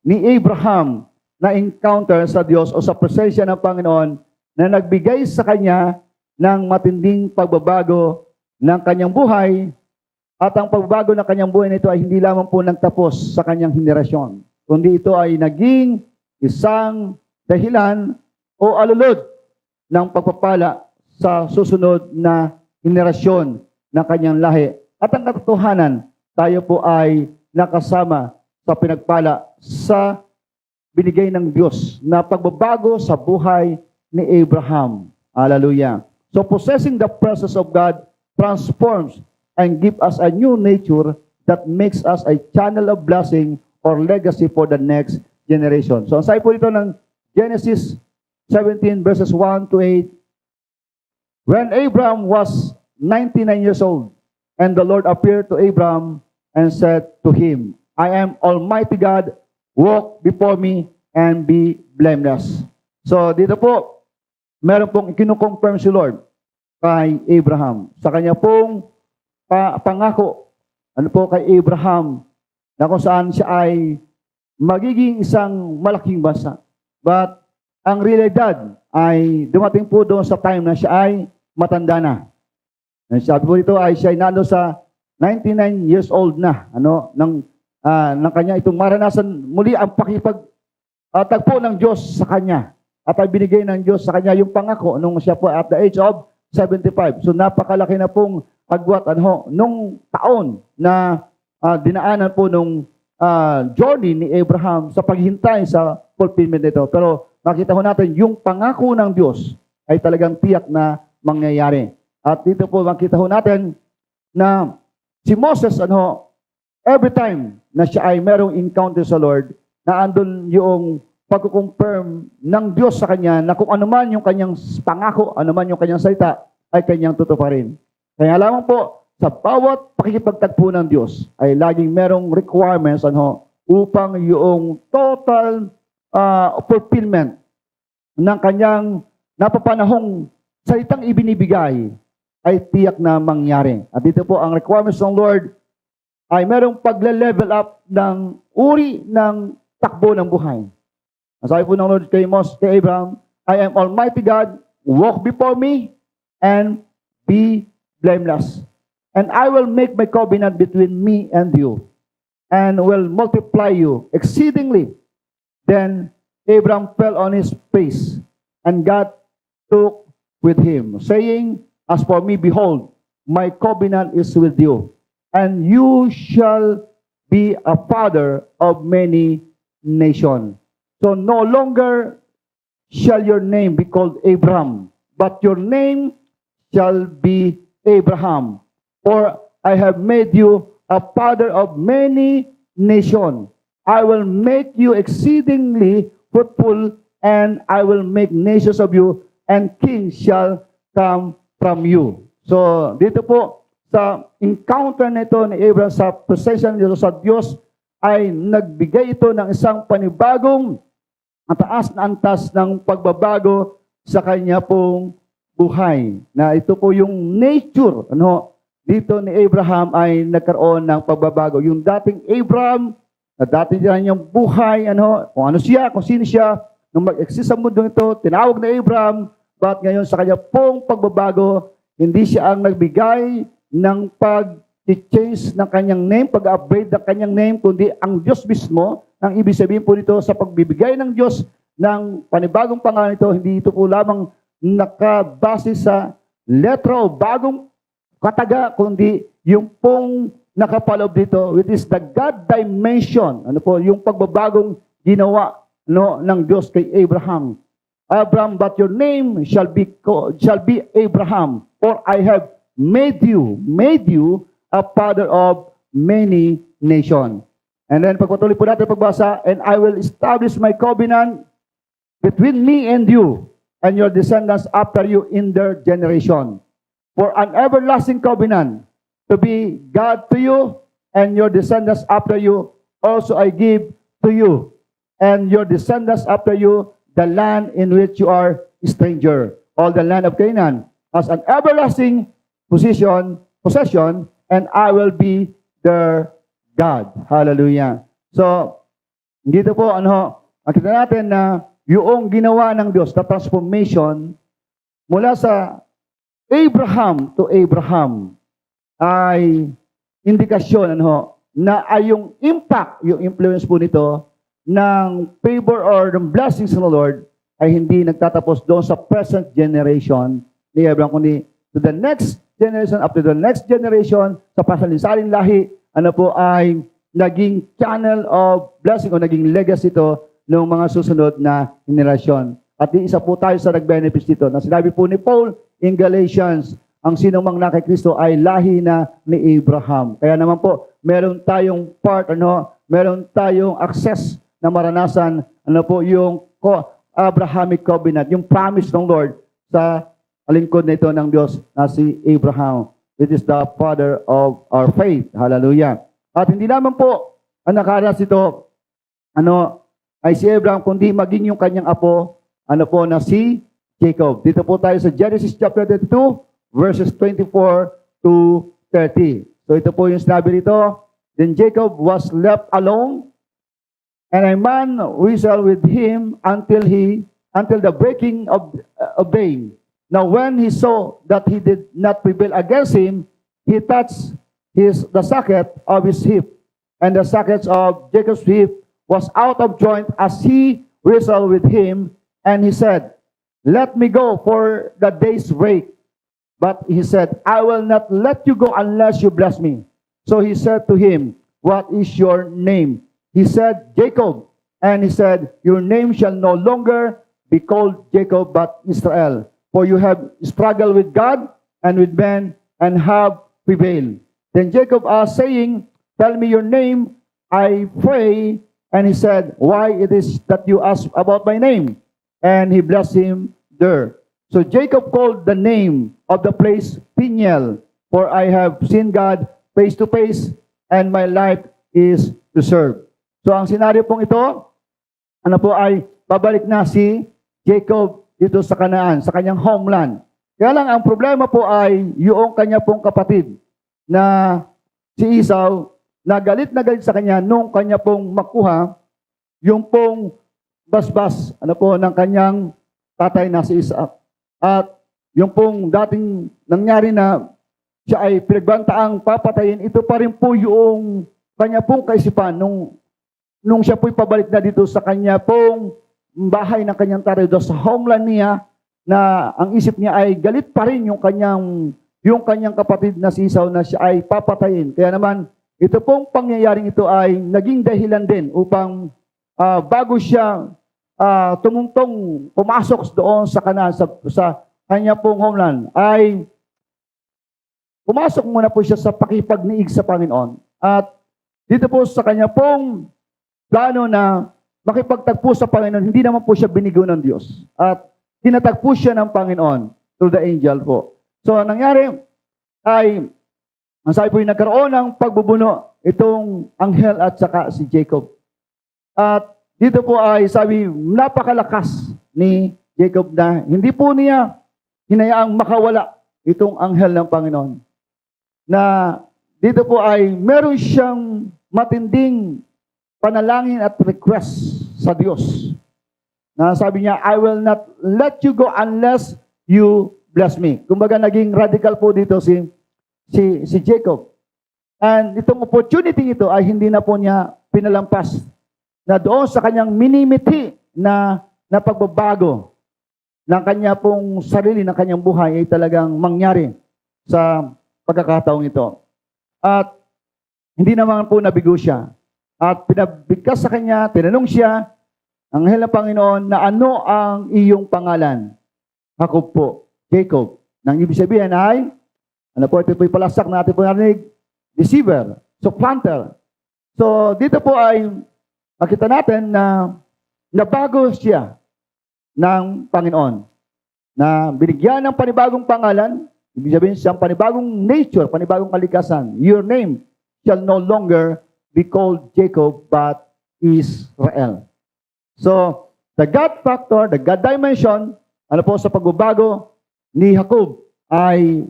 ni Abraham na encounter sa Diyos o sa presensya ng Panginoon na nagbigay sa kanya ng matinding pagbabago ng kanyang buhay, at ang pagbabago ng kanyang buhay nito ay hindi lamang po nagtapos sa kanyang henerasyon, kundi ito ay naging isang dahilan o alulod ng pagpapala sa susunod na henerasyon ng kanyang lahi. At ang katotohanan, tayo po ay nakasama sa pinagpala sa binigay ng Diyos na pagbabago sa buhay ni Abraham. Hallelujah. So possessing the presence of God transforms and gives us a new nature that makes us a channel of blessing or legacy for the next generation. So ang sabi po dito ng Genesis 17 verses 1 to 8, When Abraham was 99 years old, and the Lord appeared to Abraham and said to him, I am Almighty God, walk before me and be blameless. So dito po, meron pong ikinukonfirm si Lord kay Abraham. Sa kanya pong pangako, ano po kay Abraham, na kung saan siya ay magiging isang malaking bansa. But ang realidad ay dumating po doon sa time na siya ay matanda na. And sabi po dito ay siya ay nando sa 99 years old na, ng kanya itong maranasan muli ang tagpo ng Diyos sa kanya. At ay binigay ng Diyos sa kanya yung pangako nung siya po at the age of 75. So napakalaki na pong agwat nung taon na dinaanan po nung journey ni Abraham sa paghintay sa fulfillment nito. Pero makita ho natin yung pangako ng Diyos ay talagang tiyak na mangyayari. At dito po makita ho natin na si Moses every time na siya ay merong encounter sa Lord, na andun yung pagkukonfirm ng Diyos sa kanya na kung anuman yung kanyang pangako, anuman yung kanyang salita, ay kanyang tutuparin. Kaya lamang po, sa bawat pakikipagtagpo ng Diyos, ay laging merong requirements upang yung total fulfillment ng kanyang napapanahong salitang ibinibigay ay tiyak na mangyari. At dito po, ang requirements ng Lord ay merong pagle-level up ng uri ng takbo ng buhay. Ang sabi po ng Lord kay Abraham, I am Almighty God, walk before me and be blameless. And I will make my covenant between me and you, and will multiply you exceedingly. Then Abraham fell on his face, and God took with him, saying, as for me, behold, my covenant is with you, and you shall be a father of many nations. So no longer shall your name be called Abram, but your name shall be Abraham. For I have made you a father of many nations. I will make you exceedingly fruitful, and I will make nations of you, and kings shall come from you. So, dito po, sa encounter nito ni Abraham sa presensya ng Diyos, sa Diyos, ay nagbigay ito ng isang panibagong mataas na antas ng pagbabago sa kanya pong buhay. Na ito po yung nature, dito ni Abraham ay nagkaroon ng pagbabago. Yung dating Abraham, na dati niyang buhay, kung ano siya, kung sino siya, nung mag-exist sa mundo ito, tinawag na Abraham, but ngayon sa kanya pong pagbabago, hindi siya ang nagbigay ng pag-change ng kanyang name, pag-upgrade ng kanyang name, kundi ang Diyos mismo. Ang ibig sabihin po nito, sa pagbibigay ng Diyos ng panibagong pangalan ito, hindi ito po lamang nakabase sa letra o bagong kataga, kundi yung pong nakapalob dito, which is the God dimension. Yung pagbabagong ginawa ng Diyos kay Abraham. Abraham, but your name shall be Abraham, for I have made you a father of many nations. And then pagpatuloy po natin pagbasa, and I will establish my covenant between me and you and your descendants after you in their generation, for an everlasting covenant, to be God to you and your descendants after you. Also I give to you and your descendants after you the land in which you are stranger, all the land of Canaan, as an everlasting possession, and I will be their God. Hallelujah. So, dito po, makita natin na yung ginawa ng Diyos, the transformation mula sa Abraham to Abraham ay indikasyon na ay yung impact, yung influence po nito ng favor or ng blessings ng Lord ay hindi nagtatapos doon sa present generation ni Abraham, kundi to the next generation, after the next generation, sa pasalinsalin lahi, ay naging channel of blessing o naging legacy ito ng mga susunod na henerasyon. At isa po tayo sa nag-benefits dito. Na sinabi po ni Paul in Galatians, ang sino mang na kay Kristo ay lahi na ni Abraham. Kaya naman po, meron tayong part, meron tayong access na maranasan, yung Abrahamic covenant, yung promise ng Lord sa lingkod na ito ng Diyos na si Abraham, which is the father of our faith. Hallelujah. At hindi naman po ang nakaranas ito, ay si Abraham, kundi maging yung kanyang apo, na si Jacob. Dito po tayo sa Genesis chapter 32, verses 24 to 30. So ito po yung sinabi rito, then Jacob was left alone, and a man wrestled with him until the breaking of day. Now when he saw that he did not prevail against him, he touched the socket of his hip, and the sockets of Jacob's hip was out of joint as he wrestled with him, and he said, let me go, for the day's break. But he said, I will not let you go unless you bless me. So he said to him, what is your name? He said, Jacob. And he said, your name shall no longer be called Jacob, but Israel. For you have struggled with God and with men, and have prevailed. Then Jacob asked, saying, tell me your name, I pray. And he said, why it is that you ask about my name? And he blessed him there. So Jacob called the name of the place Peniel, for I have seen God face to face, and my life is preserved. So ang senaryo pong ito, ay pabalik na si Jacob dito sa Canaan, sa kanyang homeland. Kaya lang ang problema po ay yung kanya pong kapatid na si Esau, na galit sa kanya nung kanya pong makuha yung pong basbas ng kanyang tatay na si Isaac. At yung pong dating nangyari na siya ay pinagbantaang papatayin, ito pa rin po yung kanya pong kaisipan nung siya po'y pabalik na dito sa kanya pong bahay ng kanyang tatay, sa homeland niya, na ang isip niya ay galit pa rin yung kanyang kapatid na si Esau na siya ay papatayin. Kaya naman, ito pong pangyayaring ito ay naging dahilan din upang bago siya pumasok doon sa Canaan, sa kanya pong homeland, ay pumasok muna po siya sa pakipagniig sa Panginoon. At dito po sa kanya pong plano na makipagtagpo sa Panginoon, hindi naman po siya binigo ng Diyos. At tinatagpo siya ng Panginoon through the angel po. So, ang nangyari ay, ang sabi po yung nagkaroon ng pagbubuno itong anghel at saka si Jacob. At dito po ay sabi, napakalakas ni Jacob na hindi po niya hinayaang makawala itong anghel ng Panginoon. Na dito po ay meron siyang matinding panalangin at request sa Diyos. Na sabi niya, I will not let you go unless you bless me. Kumbaga naging radical po dito si Jacob. And itong opportunity ito ay hindi na po niya pinalampas, na doon sa kanyang minimiti na pagbabago ng kanya pong sarili, ng kanyang buhay ay talagang mangyari sa pagkakataong ito. At hindi naman po nabigo siya. At pinabigkas sa kanya, tinanong siya, ang anghel ng Panginoon, na ano ang iyong pangalan? Jacob po, Jacob. Nang ibig sabihin ay, ito po yung palasak na ating po narinig, deceiver, supplanter. So, dito po ay makita natin na nabago siya ng Panginoon. Na binigyan ng panibagong pangalan, ibig sabihin siyang panibagong nature, panibagong kalikasan. Your name shall no longer be called Jacob, but Israel. So, the God factor, the God dimension, sa pagbabago ni Jacob ay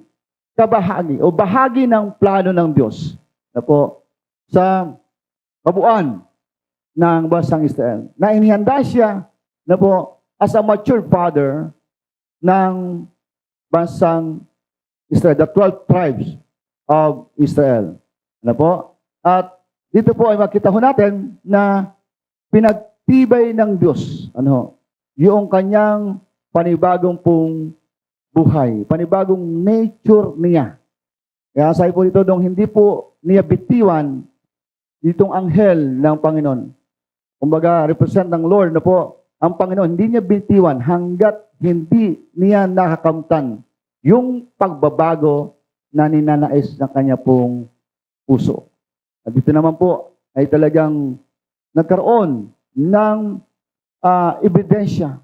kabahagi o bahagi ng plano ng Diyos sa kabuuan ng bansang Israel. Na inihanda siya as a mature father ng bansang Israel, the 12 tribes of Israel. At dito po ay makita ho natin na pinagtibay ng Diyos yung kanyang panibagong pong buhay, panibagong nature niya. Kaya sabi po dito, hindi po niya bitiwan itong anghel ng Panginoon. Kumbaga, represent ng Lord ang Panginoon, hindi niya bitiwan hanggat hindi niya nakakamtan yung pagbabago na ninanais ng kanya pong puso. At dito naman po ay talagang nagkaroon ng ebidensya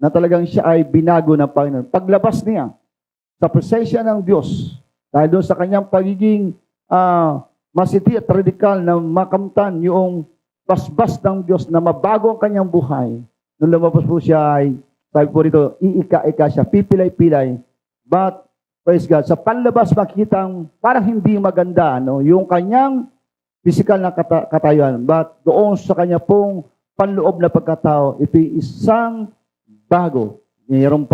na talagang siya ay binago ng Panginoon. Paglabas niya sa presensya ng Diyos, dahil doon sa kanyang pagiging masiti at radikal na makamtan yung basbas ng Diyos na mabago ang kanyang buhay. Nung lumabas po siya ay, sabi po rito, iika-ika siya, pipilay-pilay. But, praise God, sa panlabas makikitang parang hindi maganda, no? Yung kanyang physical na katayuan. But doon sa kanya pong panloob na pagkatao, ito isang bago. Mayroong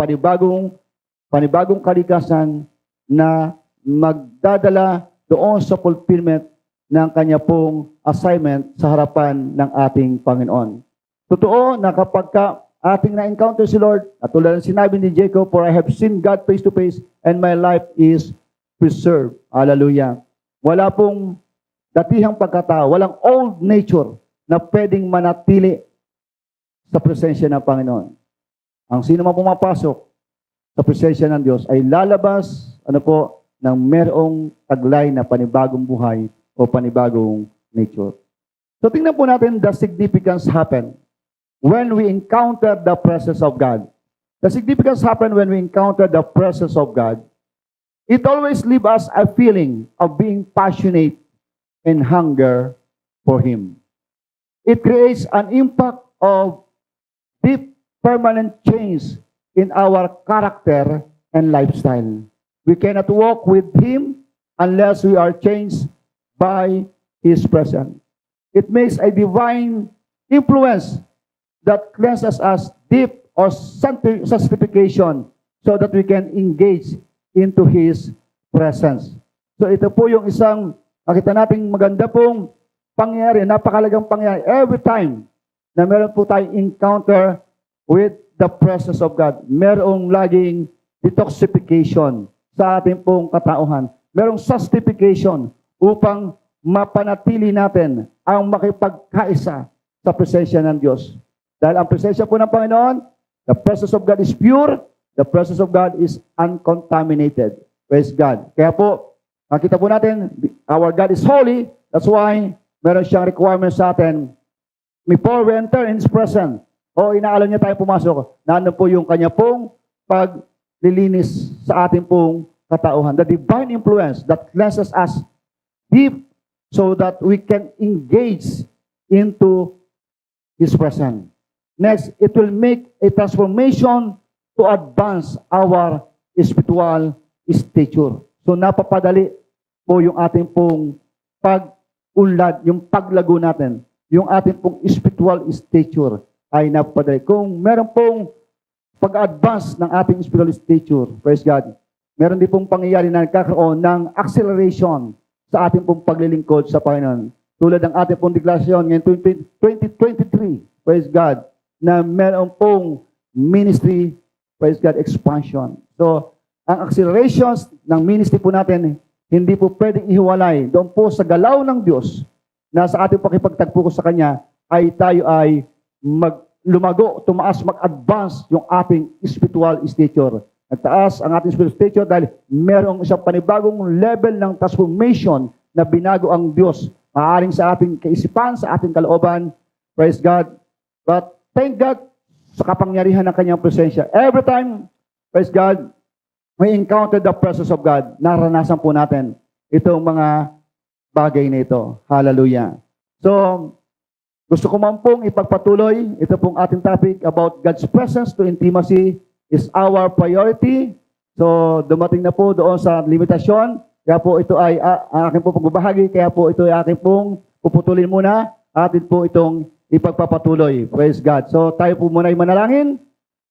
panibagong kalikasan na magdadala doon sa fulfillment ng kanya pong assignment sa harapan ng ating Panginoon. Totoo na kapag ating na-encounter si Lord, at tulad ng sinabi ni Jacob, for I have seen God face to face and my life is preserved. Hallelujah. Wala pong datihang pagkatao, walang old nature na pwedeng manatili sa presensya ng Panginoon. Ang sino man pumapasok sa presensya ng Diyos ay lalabas, ng merong taglay na panibagong buhay o panibagong nature. So tingnan po natin the significance happen when we encounter the presence of God. The significance happen when we encounter the presence of God. It always leaves us a feeling of being passionate and hunger for Him. It creates an impact of deep, permanent change in our character and lifestyle. We cannot walk with Him unless we are changed by His presence. It makes a divine influence that cleanses us deep or sanctification so that we can engage into His presence. So ito po yung isang makita nating maganda pong pangyayari, napakalagang pangyayari every time na meron po tayong encounter with the presence of God. Merong laging detoxification sa ating pong katauhan. Merong sanctification upang mapanatili natin ang makipagkaisa sa presensya ng Diyos. Dahil ang presensya po ng Panginoon, the presence of God is pure, the presence of God is uncontaminated. Praise God. Kaya po, makita po natin, our God is holy, that's why meron siyang requirement sa atin. Before we enter in His presence, o inaalala niya tayo pumasok, nandun po yung kanya pong paglilinis sa ating pong katauhan. The divine influence that cleanses us deep so that we can engage into His presence. Next, it will make a transformation to advance our spiritual stature. So napapadali po yung ating pong pag-unlad, yung paglago natin, yung ating pong spiritual stature ay napapadali. Kung meron pong pag-advance ng ating spiritual stature, praise God, meron din pong pangyayari na nagkakaroon ng acceleration sa ating pong paglilingkod sa Panginoon. Tulad ng ating pong deklarasyon ngayon 2023, praise God, na meron pong ministry, praise God, expansion. So, ang accelerations ng ministry po natin, hindi po pwedeng ihiwalay. Doon po sa galaw ng Diyos na sa ating pakipagtagpo ko sa Kanya, ay tayo ay lumago, tumaas, mag-advance yung ating spiritual stature. Nagtaas ang ating spiritual stature dahil merong isang panibagong level ng transformation na binago ang Diyos. Maaaring sa ating kaisipan, sa ating kalooban. Praise God. But thank God sa kapangyarihan ng Kanyang presensya. Every time, praise God, we encounter the presence of God. Naranasan po natin itong mga bagay na ito. Hallelujah. So, gusto ko man pong ipagpatuloy, ito pong ating topic about God's presence to intimacy is our priority. So, dumating na po doon sa limitasyon. Kaya po ito ay ang aking po pagbabahagi. Kaya po ito ay aking pong puputulin muna. Atin po itong ipagpapatuloy. Praise God. So, tayo po muna ay manalangin.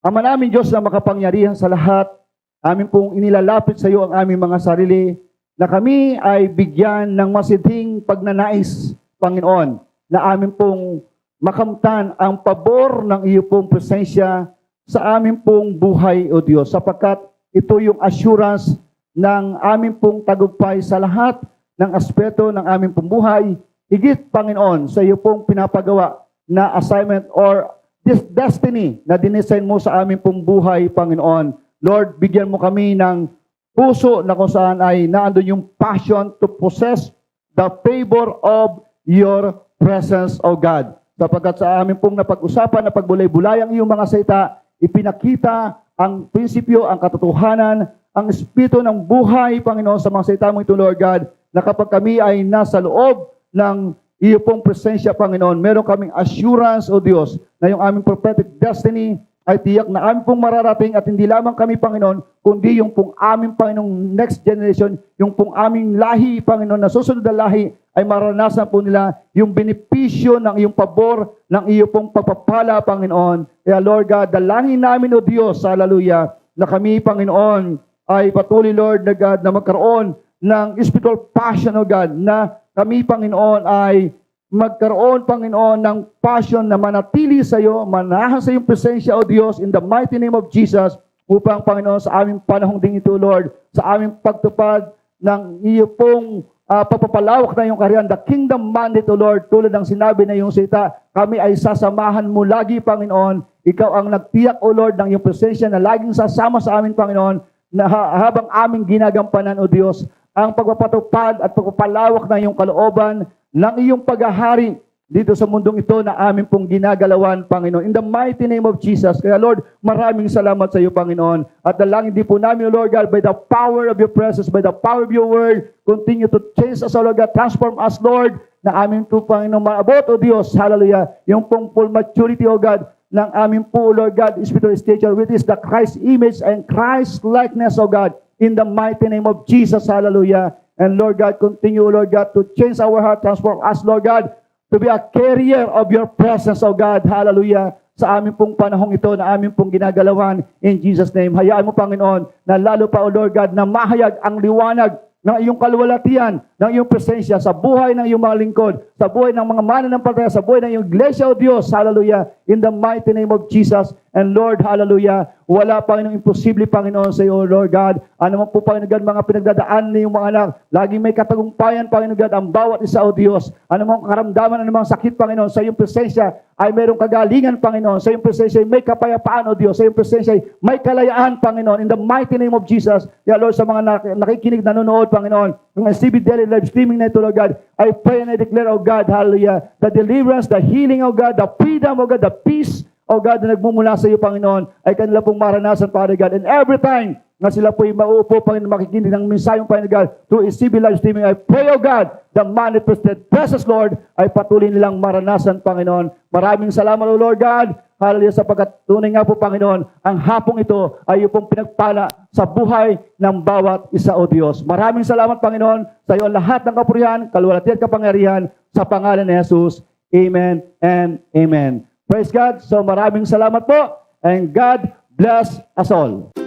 Ama namin Diyos na makapangyarihan sa lahat, amin pong inilalapit sa iyo ang aming mga sarili na kami ay bigyan ng masidhing pagnanais, Panginoon, na amin pong makamtan ang pabor ng iyo pong presensya sa amin pong buhay, O Diyos, sapagkat ito yung assurance ng amin pong tagumpay sa lahat ng aspeto ng aming pong buhay. Higit, Panginoon, sa iyo pong pinapagawa na assignment or this destiny na dinesign mo sa amin pong buhay, Panginoon. Lord, bigyan mo kami ng puso na kung saan ay naandun yung passion to possess the favor of your presence, O God. Sapagkat sa amin pong napag-usapan na pagbulay-bulay ang iyong mga salita, ipinakita ang prinsipyo, ang katotohanan, ang espiritu ng buhay, Panginoon, sa mga salita mo ito, Lord God, na kapag kami ay nasa loob ng iyo pong presensya, Panginoon, meron kaming assurance, O Diyos, na yung aming prophetic destiny ay tiyak na amin pong mararating at hindi lamang kami, Panginoon, kundi yung pong aming, Panginoong next generation, yung pong aming lahi, Panginoon, na susunod na lahi ay maranasan po nila yung benepisyo ng iyong pabor, ng iyo pong pagpapala, Panginoon. Kaya Lord God, dalangin namin, O Diyos, hallelujah, na kami, Panginoon, ay patuloy, Lord na God, na magkaroon ng spiritual passion, O God, na kami, Panginoon, ay magkaroon, Panginoon, ng passion na manatili sa iyo, manahan sa iyong presensya, O Diyos, in the mighty name of Jesus, upang, Panginoon, sa aming panahong ding ito, Lord, sa aming pagtupad ng iyo pong papapalawak na iyong kaharian, the kingdom mandate, O Lord, tulad ng sinabi na iyong salita, kami ay sasamahan mo lagi, Panginoon. Ikaw ang nagtiyak, O Lord, ng iyong presensya na laging sasama sa amin, Panginoon, na habang aming ginagampanan, O Diyos, ang pagpapatupad at pagpapalawak na iyong kalooban ng iyong paghahari dito sa mundong ito na amin pong ginagalawan, Panginoon. In the mighty name of Jesus. Kaya Lord, maraming salamat sa iyo, Panginoon. At dalangin din po namin, Lord God, by the power of your presence, by the power of your word, continue to change us, Lord God, transform us, Lord, na amin po, Panginoon, maabot, O Diyos, hallelujah, yung pong full maturity, O God, ng amin po, Lord God, spiritual stature, which is the Christ image and Christ likeness, O God, in the mighty name of Jesus, hallelujah. And Lord God, continue, Lord God, to change our heart, transform us, Lord God, to be a carrier of your presence, O God, hallelujah, sa amin pong panahong ito na amin pong ginagalawan in Jesus' name. Hayaan mo, Panginoon, na lalo pa, O Lord God, na mahayag ang liwanag ng iyong kaluwalhatian, ng iyong presensya sa buhay ng iyong mga lingkod, sa buhay ng mga mananampalataya, sa buhay ng iyong iglesia, O Diyos, hallelujah, in the mighty name of Jesus. And Lord, hallelujah, wala, Panginoon, imposible, Panginoon, sa iyo, Lord God. Ano man po, Panginoon God, mga pinagdadaan ng iyong mga anak, laging may katagumpayan, Panginoon God, ang bawat isa, O Diyos. Ano mang karamdaman, ano mang sakit, Panginoon, sa iyong presensya ay mayroong kagalingan, Panginoon. Sa iyong presensya ay may kapayapaan, O Diyos. Sa iyong presensya ay may kalayaan, Panginoon, in the mighty name of Jesus. Kaya, Lord, sa mga nakikinig, nanonood, Panginoon, ng STB Daily Live streaming na ito, Lord God, I pray and I declare, O God, hallelujah, the deliverance, the healing, O God, the freedom, O God, the peace, O God, na nagmumula sa iyo, Panginoon, ay kanila pong maranasan, Father God. And every time na sila po'y mauupo, Panginoon, makikinig ng mensaheng, Panginoon God, through STB live streaming, I pray, O God, the manifested presence, Lord, ay patuloy nilang maranasan, Panginoon. Maraming salamat, O Lord God. Hallelujah, sapagkat tunay nga po, Panginoon, ang hapong ito ay iyo pong pinagpala sa buhay ng bawat isa, O Diyos. Maraming salamat, Panginoon, sa iyo ang lahat ng kapurihan, kaluwalhatian, kapangyarihan, sa pangalan ni Jesus. Amen and amen. Praise God. So maraming salamat po, and God bless us all.